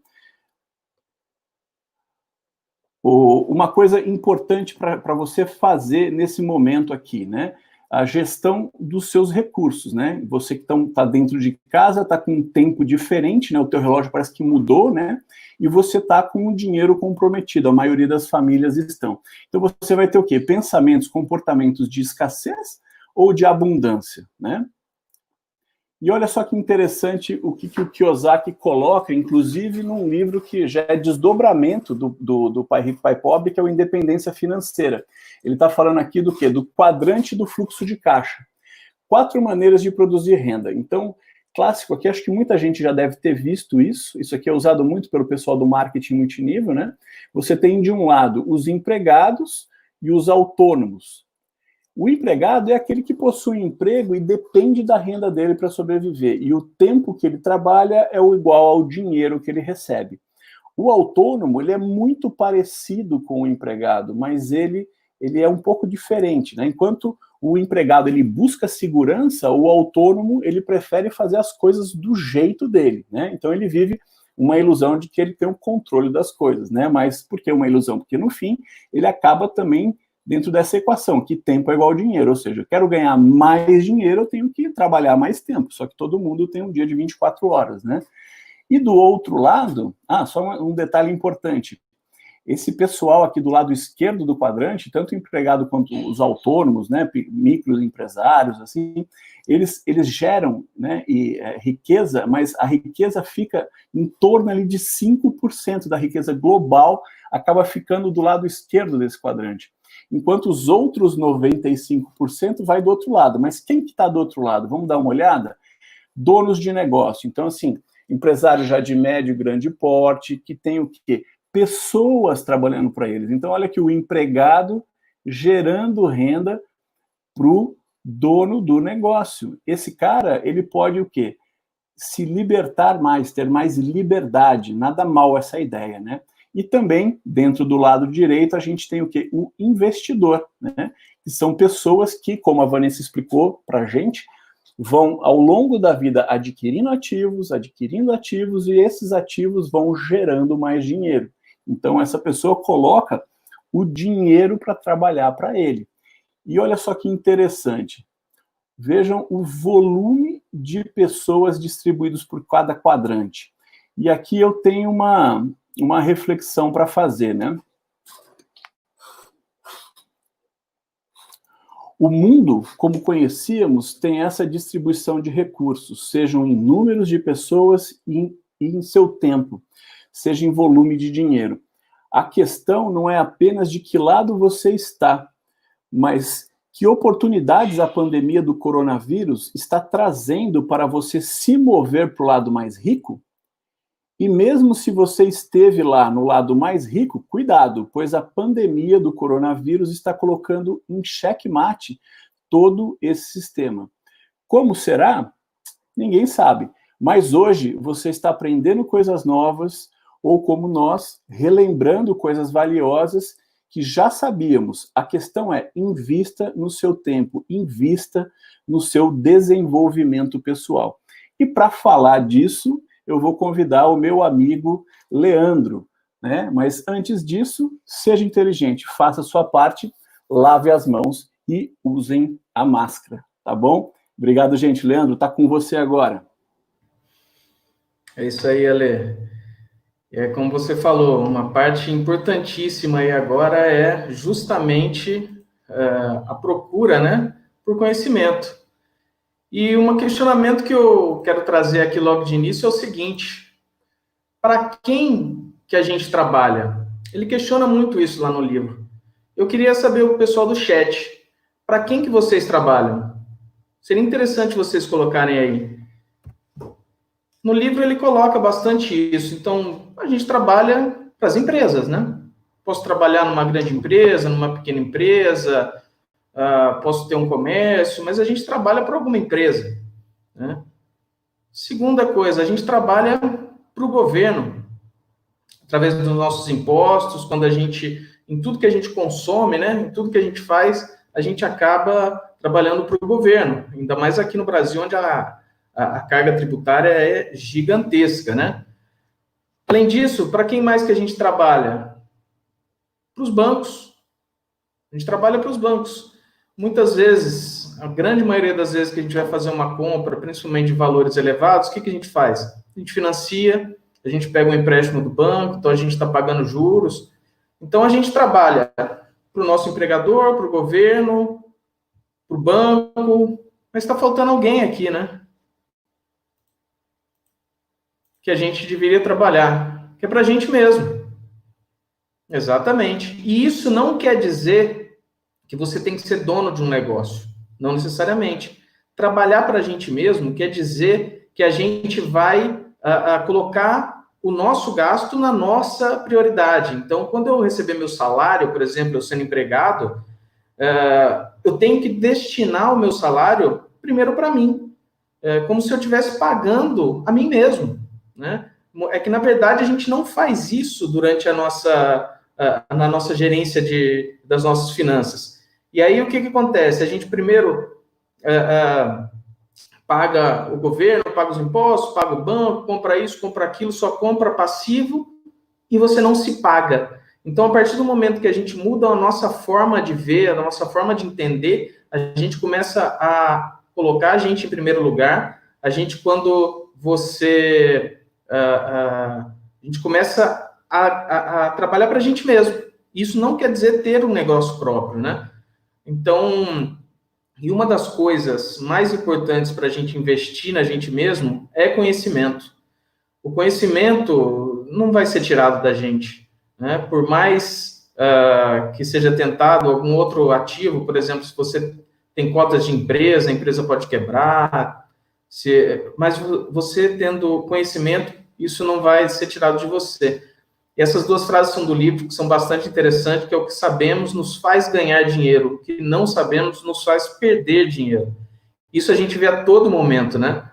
Uma coisa importante para você fazer nesse momento aqui, né? A gestão dos seus recursos, né? Você que está dentro de casa, está com um tempo diferente, né? O teu relógio parece que mudou, né? E você está com o dinheiro comprometido, a maioria das famílias estão. Então você vai ter o quê? Pensamentos, comportamentos de escassez ou de abundância, né? E olha só que interessante o que o Kiyosaki coloca, inclusive num livro que já é desdobramento do Pai Rico, Pai Pobre, que é o Independência Financeira. Ele está falando aqui do quê? Do quadrante do fluxo de caixa. 4 maneiras de produzir renda. Então, clássico aqui, acho que muita gente já deve ter visto isso. Isso aqui é usado muito pelo pessoal do marketing multinível, né? Você tem, de um lado, os empregados e os autônomos. O empregado é aquele que possui emprego e depende da renda dele para sobreviver. E o tempo que ele trabalha é o igual ao dinheiro que ele recebe. O autônomo, ele é muito parecido com o empregado, mas ele é um pouco diferente, né? Enquanto o empregado ele busca segurança, o autônomo ele prefere fazer as coisas do jeito dele, né? Então ele vive uma ilusão de que ele tem o controle das coisas, né? Mas por que uma ilusão? Porque no fim ele acaba também dentro dessa equação, que tempo é igual a dinheiro, ou seja, eu quero ganhar mais dinheiro, eu tenho que trabalhar mais tempo, só que todo mundo tem um dia de 24 horas, né? E do outro lado, só um detalhe importante, esse pessoal aqui do lado esquerdo do quadrante, tanto o empregado quanto os autônomos, né, microempresários, assim, eles geram, né, riqueza, mas a riqueza fica em torno ali de 5% da riqueza global, acaba ficando do lado esquerdo desse quadrante. Enquanto os outros 95% vai do outro lado. Mas quem que está do outro lado? Vamos dar uma olhada? Donos de negócio. Então, assim, empresários já de médio e grande porte, que tem o quê? Pessoas trabalhando para eles. Então, olha aqui o empregado gerando renda para o dono do negócio. Esse cara, ele pode o quê? Se libertar mais, ter mais liberdade. Nada mal essa ideia, né? E também, dentro do lado direito, a gente tem o quê? O investidor, né? Que são pessoas que, como a Vanessa explicou para a gente, vão, ao longo da vida, adquirindo ativos, e esses ativos vão gerando mais dinheiro. Então, essa pessoa coloca o dinheiro para trabalhar para ele. E olha só que interessante. Vejam o volume de pessoas distribuídos por cada quadrante. E aqui eu tenho uma reflexão para fazer, né? O mundo, como conhecíamos, tem essa distribuição de recursos, sejam em números de pessoas e em seu tempo, seja em volume de dinheiro. A questão não é apenas de que lado você está, mas que oportunidades a pandemia do coronavírus está trazendo para você se mover para o lado mais rico? E mesmo se você esteve lá no lado mais rico, cuidado, pois a pandemia do coronavírus está colocando em xeque-mate todo esse sistema. Como será? Ninguém sabe. Mas hoje você está aprendendo coisas novas, ou como nós, relembrando coisas valiosas que já sabíamos. A questão é, invista no seu tempo, invista no seu desenvolvimento pessoal. E para falar disso, eu vou convidar o meu amigo Leandro, né? Mas antes disso, seja inteligente, faça a sua parte, lave as mãos e usem a máscara, tá bom? Obrigado, gente. Leandro, tá com você agora. É isso aí, Ale. É como você falou, uma parte importantíssima aí agora é justamente a procura, né, por conhecimento. E um questionamento que eu quero trazer aqui logo de início é o seguinte: para quem que a gente trabalha? Ele questiona muito isso lá no livro. Eu queria saber o pessoal do chat, para quem que vocês trabalham? Seria interessante vocês colocarem aí. No livro ele coloca bastante isso. Então, a gente trabalha para as empresas, né? Posso trabalhar numa grande empresa, numa pequena empresa, posso ter um comércio, mas a gente trabalha para alguma empresa, né? Segunda coisa, a gente trabalha para o governo, através dos nossos impostos, quando a gente, em tudo que a gente consome, né, em tudo que a gente faz, a gente acaba trabalhando para o governo, ainda mais aqui no Brasil, onde a carga tributária é gigantesca, né? Além disso, para quem mais que a gente trabalha? Para os bancos. A gente trabalha para os bancos. Muitas vezes, a grande maioria das vezes que a gente vai fazer uma compra, principalmente de valores elevados, o que a gente faz? A gente financia, a gente pega um empréstimo do banco, então a gente está pagando juros. Então, a gente trabalha para o nosso empregador, para o governo, para o banco, mas está faltando alguém aqui, né? Que a gente deveria trabalhar, que é para a gente mesmo. Exatamente. E isso não quer dizer que você tem que ser dono de um negócio. Não necessariamente. Trabalhar para a gente mesmo quer dizer que a gente vai colocar o nosso gasto na nossa prioridade. Então, quando eu receber meu salário, por exemplo, eu sendo empregado, eu tenho que destinar o meu salário primeiro para mim. Como se eu estivesse pagando a mim mesmo, né? É que, na verdade, a gente não faz isso durante na nossa gerência das nossas finanças. E aí, o que acontece? A gente primeiro paga o governo, paga os impostos, paga o banco, compra isso, compra aquilo, só compra passivo e você não se paga. Então, a partir do momento que a gente muda a nossa forma de ver, a nossa forma de entender, a gente começa a colocar a gente em primeiro lugar. A gente, quando a gente começa a trabalhar para a gente mesmo. Isso não quer dizer ter um negócio próprio, né? Então, e uma das coisas mais importantes para a gente investir na gente mesmo é conhecimento. O conhecimento não vai ser tirado da gente, né? Por mais que seja tentado algum outro ativo, por exemplo, se você tem cotas de empresa, a empresa pode quebrar, mas você tendo conhecimento, isso não vai ser tirado de você. E essas duas frases são do livro, que são bastante interessantes, que é: o que sabemos nos faz ganhar dinheiro, o que não sabemos nos faz perder dinheiro. Isso a gente vê a todo momento, né?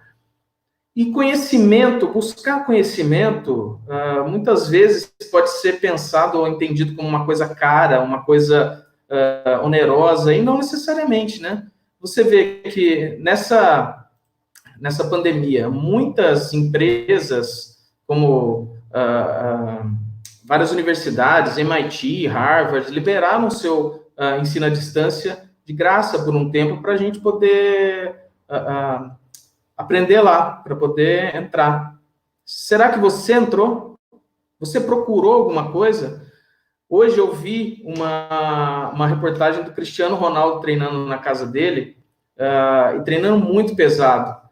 E conhecimento, buscar conhecimento, muitas vezes pode ser pensado ou entendido como uma coisa cara, uma coisa onerosa, e não necessariamente, né? Você vê que nessa pandemia, muitas empresas, como várias universidades, MIT, Harvard, liberaram o seu ensino à distância de graça por um tempo para a gente poder aprender lá, para poder entrar. Será que você entrou? Você procurou alguma coisa? Hoje eu vi uma reportagem do Cristiano Ronaldo treinando na casa dele, e treinando muito pesado.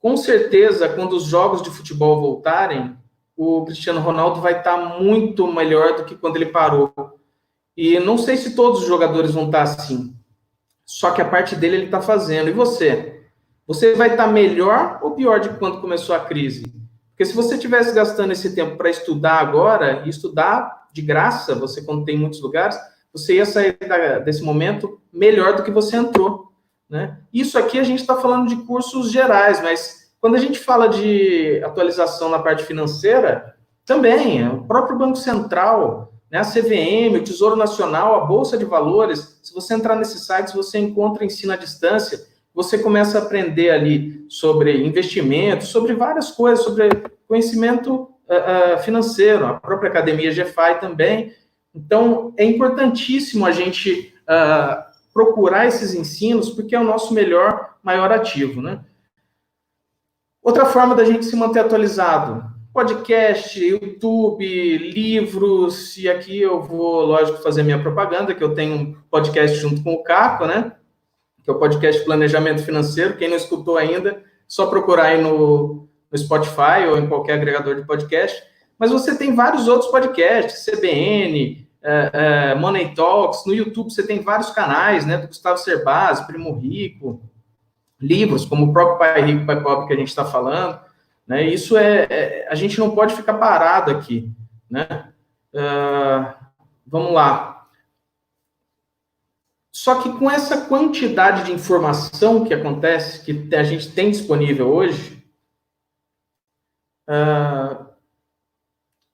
Com certeza, quando os jogos de futebol voltarem, o Cristiano Ronaldo vai estar muito melhor do que quando ele parou. E não sei se todos os jogadores vão estar assim. Só que a parte dele ele está fazendo. E você? Você vai estar melhor ou pior de quando começou a crise? Porque se você estivesse gastando esse tempo para estudar agora, e estudar de graça, você quando tem em muitos lugares, você ia sair desse momento melhor do que você entrou, né? Isso aqui a gente está falando de cursos gerais, mas quando a gente fala de atualização na parte financeira, também, o próprio Banco Central, né, a CVM, o Tesouro Nacional, a Bolsa de Valores, se você entrar nesses sites, você encontra ensino à distância, você começa a aprender ali sobre investimentos, sobre várias coisas, sobre conhecimento financeiro, a própria Academia GFI também. Então, é importantíssimo a gente procurar esses ensinos, porque é o nosso maior ativo, né? Outra forma da gente se manter atualizado: podcast, YouTube, livros, e aqui eu vou, lógico, fazer minha propaganda, que eu tenho um podcast junto com o Caco, né? que é o podcast Planejamento Financeiro. Quem não escutou ainda, só procurar aí no Spotify ou em qualquer agregador de podcast. Mas você tem vários outros podcasts, CBN, Money Talks, no YouTube você tem vários canais, né, do Gustavo Cerbasi, Primo Rico, livros como o próprio Pai Rico, Pai Pobre que a gente está falando, né, isso a gente não pode ficar parado aqui, né, vamos lá. Só que com essa quantidade de informação que acontece, que a gente tem disponível hoje, o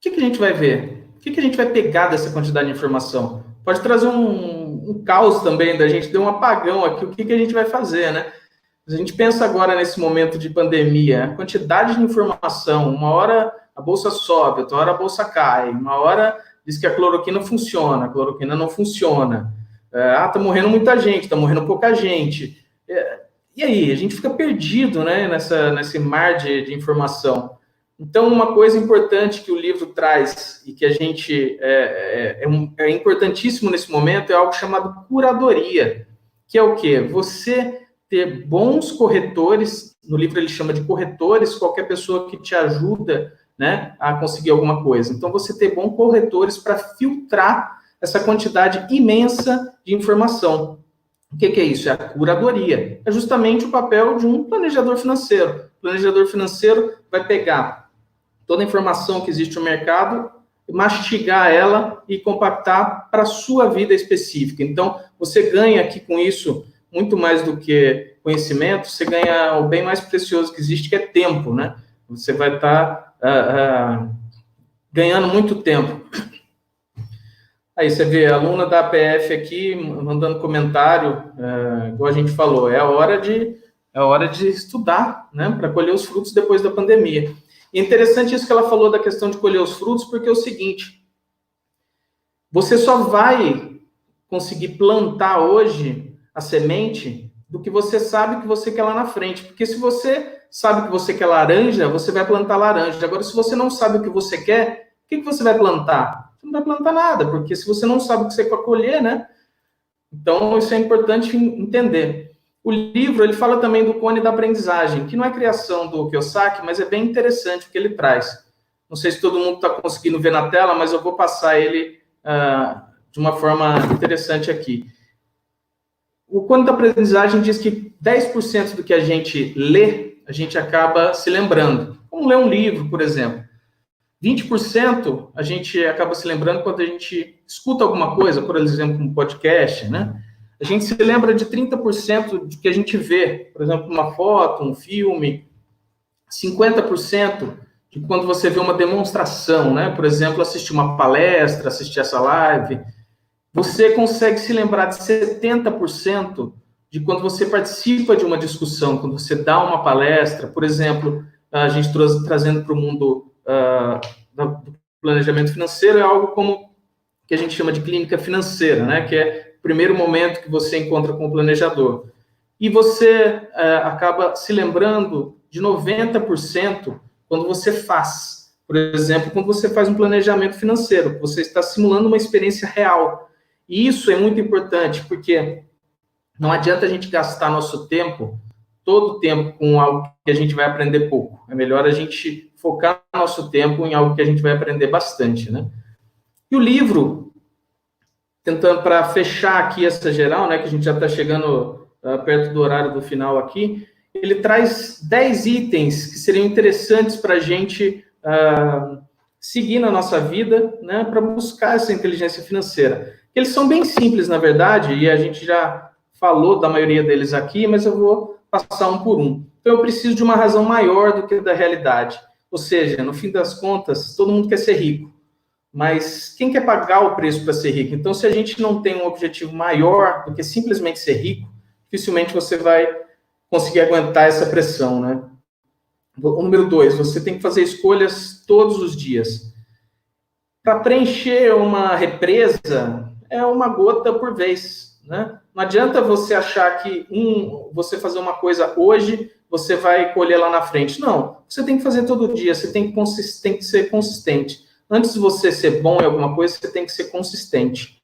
que a gente vai ver? O que a gente vai pegar dessa quantidade de informação? Pode trazer um caos também, da gente ter um apagão aqui, o que a gente vai fazer, né? A gente pensa agora nesse momento de pandemia, a quantidade de informação, uma hora a bolsa sobe, outra hora a bolsa cai, uma hora diz que a cloroquina funciona, a cloroquina não funciona. Tá morrendo muita gente, tá morrendo pouca gente. E aí, a gente fica perdido, né, nesse mar de informação. Então, uma coisa importante que o livro traz e que a gente é importantíssimo nesse momento é algo chamado curadoria, que é o quê? Você ter bons corretores, no livro ele chama de corretores, qualquer pessoa que te ajuda, né, a conseguir alguma coisa. Então, você ter bons corretores para filtrar essa quantidade imensa de informação. O que é isso? É a curadoria. É justamente o papel de um planejador financeiro. O planejador financeiro vai pegar toda a informação que existe no mercado, mastigar ela e compactar para a sua vida específica. Então, você ganha aqui com isso muito mais do que conhecimento, você ganha o bem mais precioso que existe, que é tempo, né? Você vai estar ganhando muito tempo. Aí você vê a aluna da APF aqui mandando comentário, igual a gente falou, é a hora de estudar, né, para colher os frutos depois da pandemia. E é interessante isso que ela falou da questão de colher os frutos, porque é o seguinte, você só vai conseguir plantar hoje a semente do que você sabe que você quer lá na frente, porque se você sabe que você quer laranja, você vai plantar laranja. Agora, se você não sabe o que você quer, o que você vai plantar? Você não vai plantar nada, porque se você não sabe o que você quer colher, né? Então, isso é importante entender. O livro, ele fala também do cone da aprendizagem, que não é criação do Kiyosaki, mas é bem interessante o que ele traz. Não sei se todo mundo está conseguindo ver na tela, mas eu vou passar ele de uma forma interessante aqui. O cone da aprendizagem diz que 10% do que a gente lê, a gente acaba se lembrando. Como ler um livro, por exemplo. 20% a gente acaba se lembrando quando a gente escuta alguma coisa, por exemplo, um podcast, né? A gente se lembra de 30% do que a gente vê, por exemplo, uma foto, um filme. 50% de quando você vê uma demonstração, né? Por exemplo, assistir uma palestra, assistir essa live. Você consegue se lembrar de 70% de quando você participa de uma discussão, quando você dá uma palestra. Por exemplo, a gente trazendo para o mundo do planejamento financeiro, é algo como que a gente chama de clínica financeira, né? Que é o primeiro momento que você encontra com o planejador. E você acaba se lembrando de 90% quando você faz. Por exemplo, quando você faz um planejamento financeiro, você está simulando uma experiência real. E isso é muito importante, porque não adianta a gente gastar nosso tempo, todo o tempo, com algo que a gente vai aprender pouco. É melhor a gente focar nosso tempo em algo que a gente vai aprender bastante, né? E o livro, tentando para fechar aqui essa geral, né, que a gente já está chegando perto do horário do final aqui, ele traz 10 itens que seriam interessantes para a gente seguir na nossa vida, né, para buscar essa inteligência financeira. Eles são bem simples, na verdade, e a gente já falou da maioria deles aqui, mas eu vou passar um por um. Então, eu preciso de uma razão maior do que da realidade. Ou seja, no fim das contas, todo mundo quer ser rico, mas quem quer pagar o preço para ser rico? Então, se a gente não tem um objetivo maior do que simplesmente ser rico, dificilmente você vai conseguir aguentar essa pressão, né? O número 2, você tem que fazer escolhas todos os dias. Para preencher uma represa, é uma gota por vez, né? Não adianta você achar que você fazer uma coisa hoje, você vai colher lá na frente. Não, você tem que fazer todo dia, você tem que ser consistente. Antes de você ser bom em alguma coisa, você tem que ser consistente,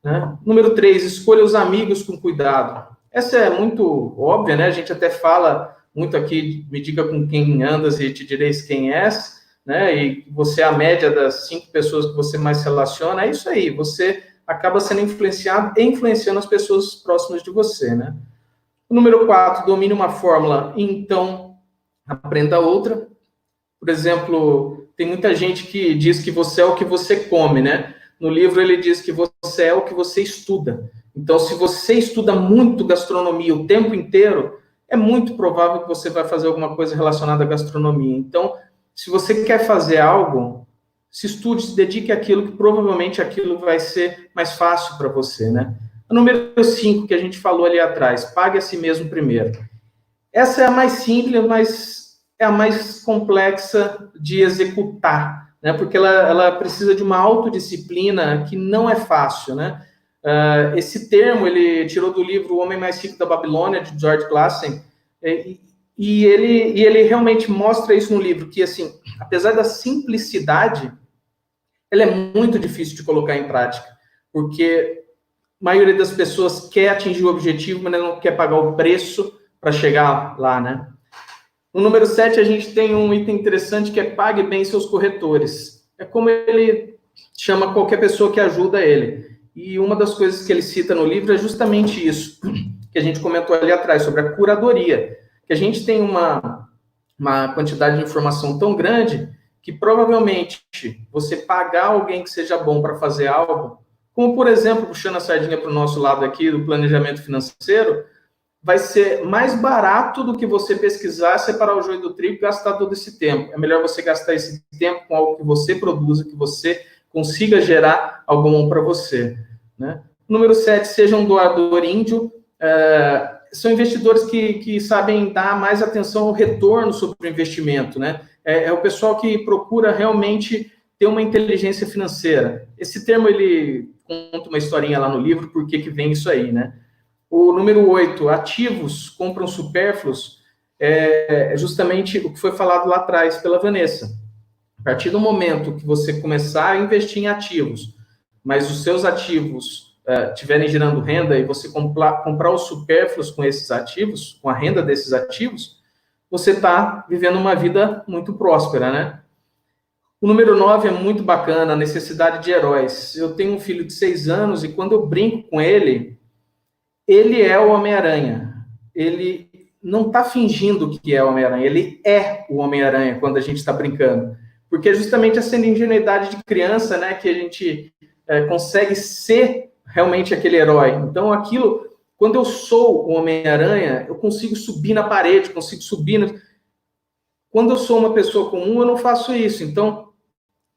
né? Número 3, escolha os amigos com cuidado. essa é muito óbvia, né? A gente até fala muito aqui, me diga com quem andas e te direis quem és, né? E você é a média das 5 pessoas que você mais se relaciona, é isso aí, você acaba sendo influenciado e influenciando as pessoas próximas de você, né? O número 4, domine uma fórmula e então aprenda outra. Por exemplo, tem muita gente que diz que você é o que você come, né? No livro ele diz que você é o que você estuda. Então, se você estuda muito gastronomia o tempo inteiro, é muito provável que você vai fazer alguma coisa relacionada à gastronomia. Então, se você quer fazer algo, se estude, se dedique àquilo, que provavelmente aquilo vai ser mais fácil para você, né? O número 5, que a gente falou ali atrás, pague a si mesmo primeiro. Essa é a mais simples, mas é a mais complexa de executar, né? Porque ela precisa de uma autodisciplina que não é fácil, né? Esse termo ele tirou do livro O Homem Mais Rico da Babilônia, de George Clason, e ele realmente mostra isso no livro, que, assim, apesar da simplicidade, ela é muito difícil de colocar em prática, porque a maioria das pessoas quer atingir o objetivo, mas não quer pagar o preço para chegar lá, né? No número 7, a gente tem um item interessante que é pague bem seus corretores. É como ele chama qualquer pessoa que ajuda ele. E uma das coisas que ele cita no livro é justamente isso, que a gente comentou ali atrás, sobre a curadoria. Que a gente tem uma quantidade de informação tão grande que provavelmente você pagar alguém que seja bom para fazer algo, como, por exemplo, puxando a sardinha para o nosso lado aqui, do planejamento financeiro, vai ser mais barato do que você pesquisar, separar o joio do trigo e gastar todo esse tempo. É melhor você gastar esse tempo com algo que você produza, que você consiga gerar algo bom para você, né? Número 7, seja um doador índio. São investidores que sabem dar mais atenção ao retorno sobre o investimento, né? É o pessoal que procura realmente ter uma inteligência financeira. Esse termo, ele conta uma historinha lá no livro, por que vem isso aí, né? O número 8, ativos compram supérfluos, é justamente o que foi falado lá atrás pela Vanessa. A partir do momento que você começar a investir em ativos, mas os seus ativos estiverem gerando renda e você comprar os supérfluos com esses ativos, com a renda desses ativos, você está vivendo uma vida muito próspera, né? O número 9 é muito bacana, a necessidade de heróis. Eu tenho um filho de 6 anos e quando eu brinco com ele é o Homem-Aranha. Ele não está fingindo que é o Homem-Aranha, ele é o Homem-Aranha quando a gente está brincando. Porque é justamente essa ingenuidade de criança, né, que a gente consegue ser realmente aquele herói. Então, aquilo, quando eu sou o Homem-Aranha, eu consigo subir na parede, consigo subir... Quando eu sou uma pessoa comum, eu não faço isso. Então,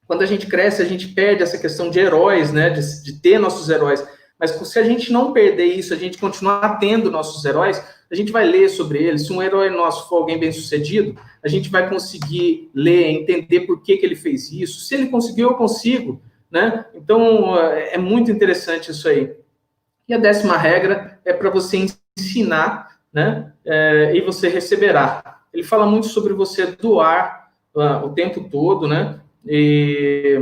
quando a gente cresce, a gente perde essa questão de heróis, né, de ter nossos heróis. Mas se a gente não perder isso, a gente continuar tendo nossos heróis, a gente vai ler sobre eles. Se um herói nosso for alguém bem-sucedido, a gente vai conseguir ler, entender por que ele fez isso. Se ele conseguiu, eu consigo, né? Então, é muito interessante isso aí. E a 10ª regra é para você ensinar, né? E você receberá. Ele fala muito sobre você doar o tempo todo, né? E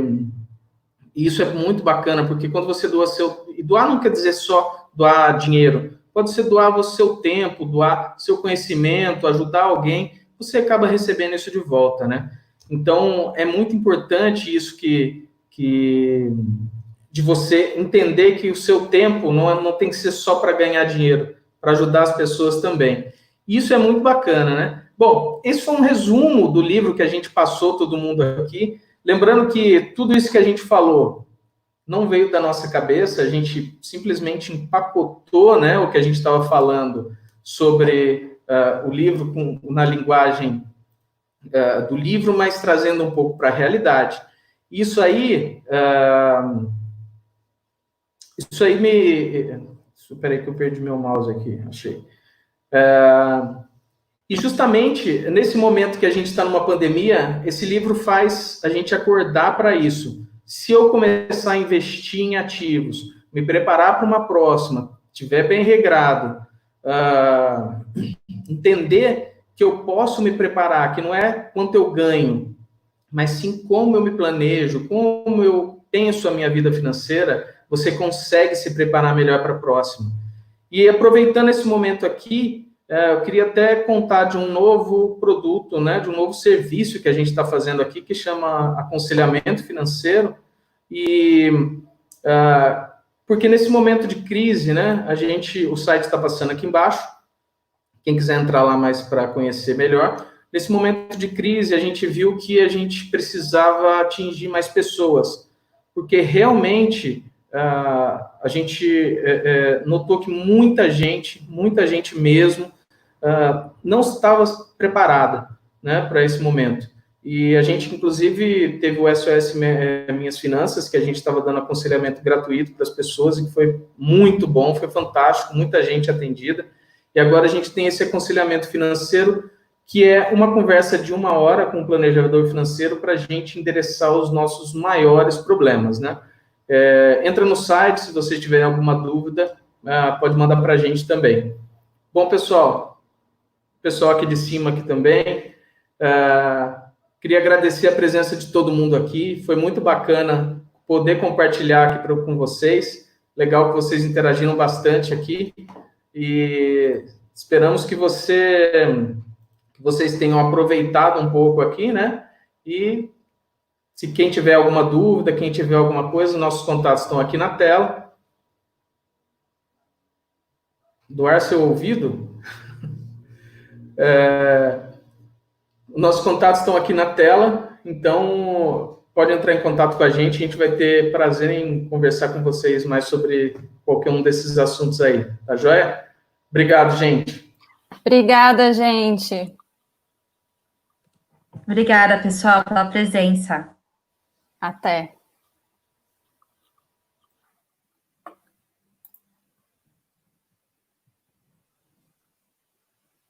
isso é muito bacana, porque quando você doa e doar não quer dizer só doar dinheiro. Pode ser doar o seu tempo, doar seu conhecimento, ajudar alguém, você acaba recebendo isso de volta, né? Então, é muito importante isso de você entender que o seu tempo não tem que ser só para ganhar dinheiro, para ajudar as pessoas também. Isso é muito bacana, né? Bom, esse foi um resumo do livro que a gente passou, todo mundo aqui. Lembrando que tudo isso que a gente falou não veio da nossa cabeça, a gente simplesmente empacotou, né, o que a gente estava falando sobre o livro na linguagem do livro, mas trazendo um pouco para a realidade. Isso aí me... Espera aí que eu perdi meu mouse aqui, achei. E justamente nesse momento que a gente está numa pandemia, esse livro faz a gente acordar para isso. Se eu começar a investir em ativos, me preparar para uma próxima, estiver bem regrado, entender que eu posso me preparar, que não é quanto eu ganho, mas sim como eu me planejo, como eu penso a minha vida financeira, você consegue se preparar melhor para a próxima. E aproveitando esse momento aqui, eu queria até contar de um novo produto, né, de um novo serviço que a gente está fazendo aqui, que chama aconselhamento financeiro, e porque nesse momento de crise, né, o site está passando aqui embaixo, quem quiser entrar lá mais para conhecer melhor, nesse momento de crise a gente viu que a gente precisava atingir mais pessoas, porque realmente a gente notou que muita gente mesmo, não estava preparada, né, para esse momento. E a gente, inclusive, teve o SOS Minhas Finanças, que a gente estava dando aconselhamento gratuito para as pessoas, e que foi muito bom, foi fantástico, muita gente atendida. E agora a gente tem esse aconselhamento financeiro, que é uma conversa de 1 hora com o planejador financeiro para a gente endereçar os nossos maiores problemas, né? Entra no site, se vocês tiverem alguma dúvida, pode mandar para a gente também. Bom, pessoal aqui de cima aqui também, queria agradecer a presença de todo mundo aqui, foi muito bacana poder compartilhar aqui com vocês, legal que vocês interagiram bastante aqui, e esperamos que vocês tenham aproveitado um pouco aqui, né, e se quem tiver alguma dúvida, quem tiver alguma coisa, nossos contatos estão aqui na tela. Doar seu ouvido? Nossos contatos estão aqui na tela, então pode entrar em contato com a gente vai ter prazer em conversar com vocês mais sobre qualquer um desses assuntos aí, tá joia? Obrigado, gente. Obrigada, gente. Obrigada, pessoal, pela presença. Até.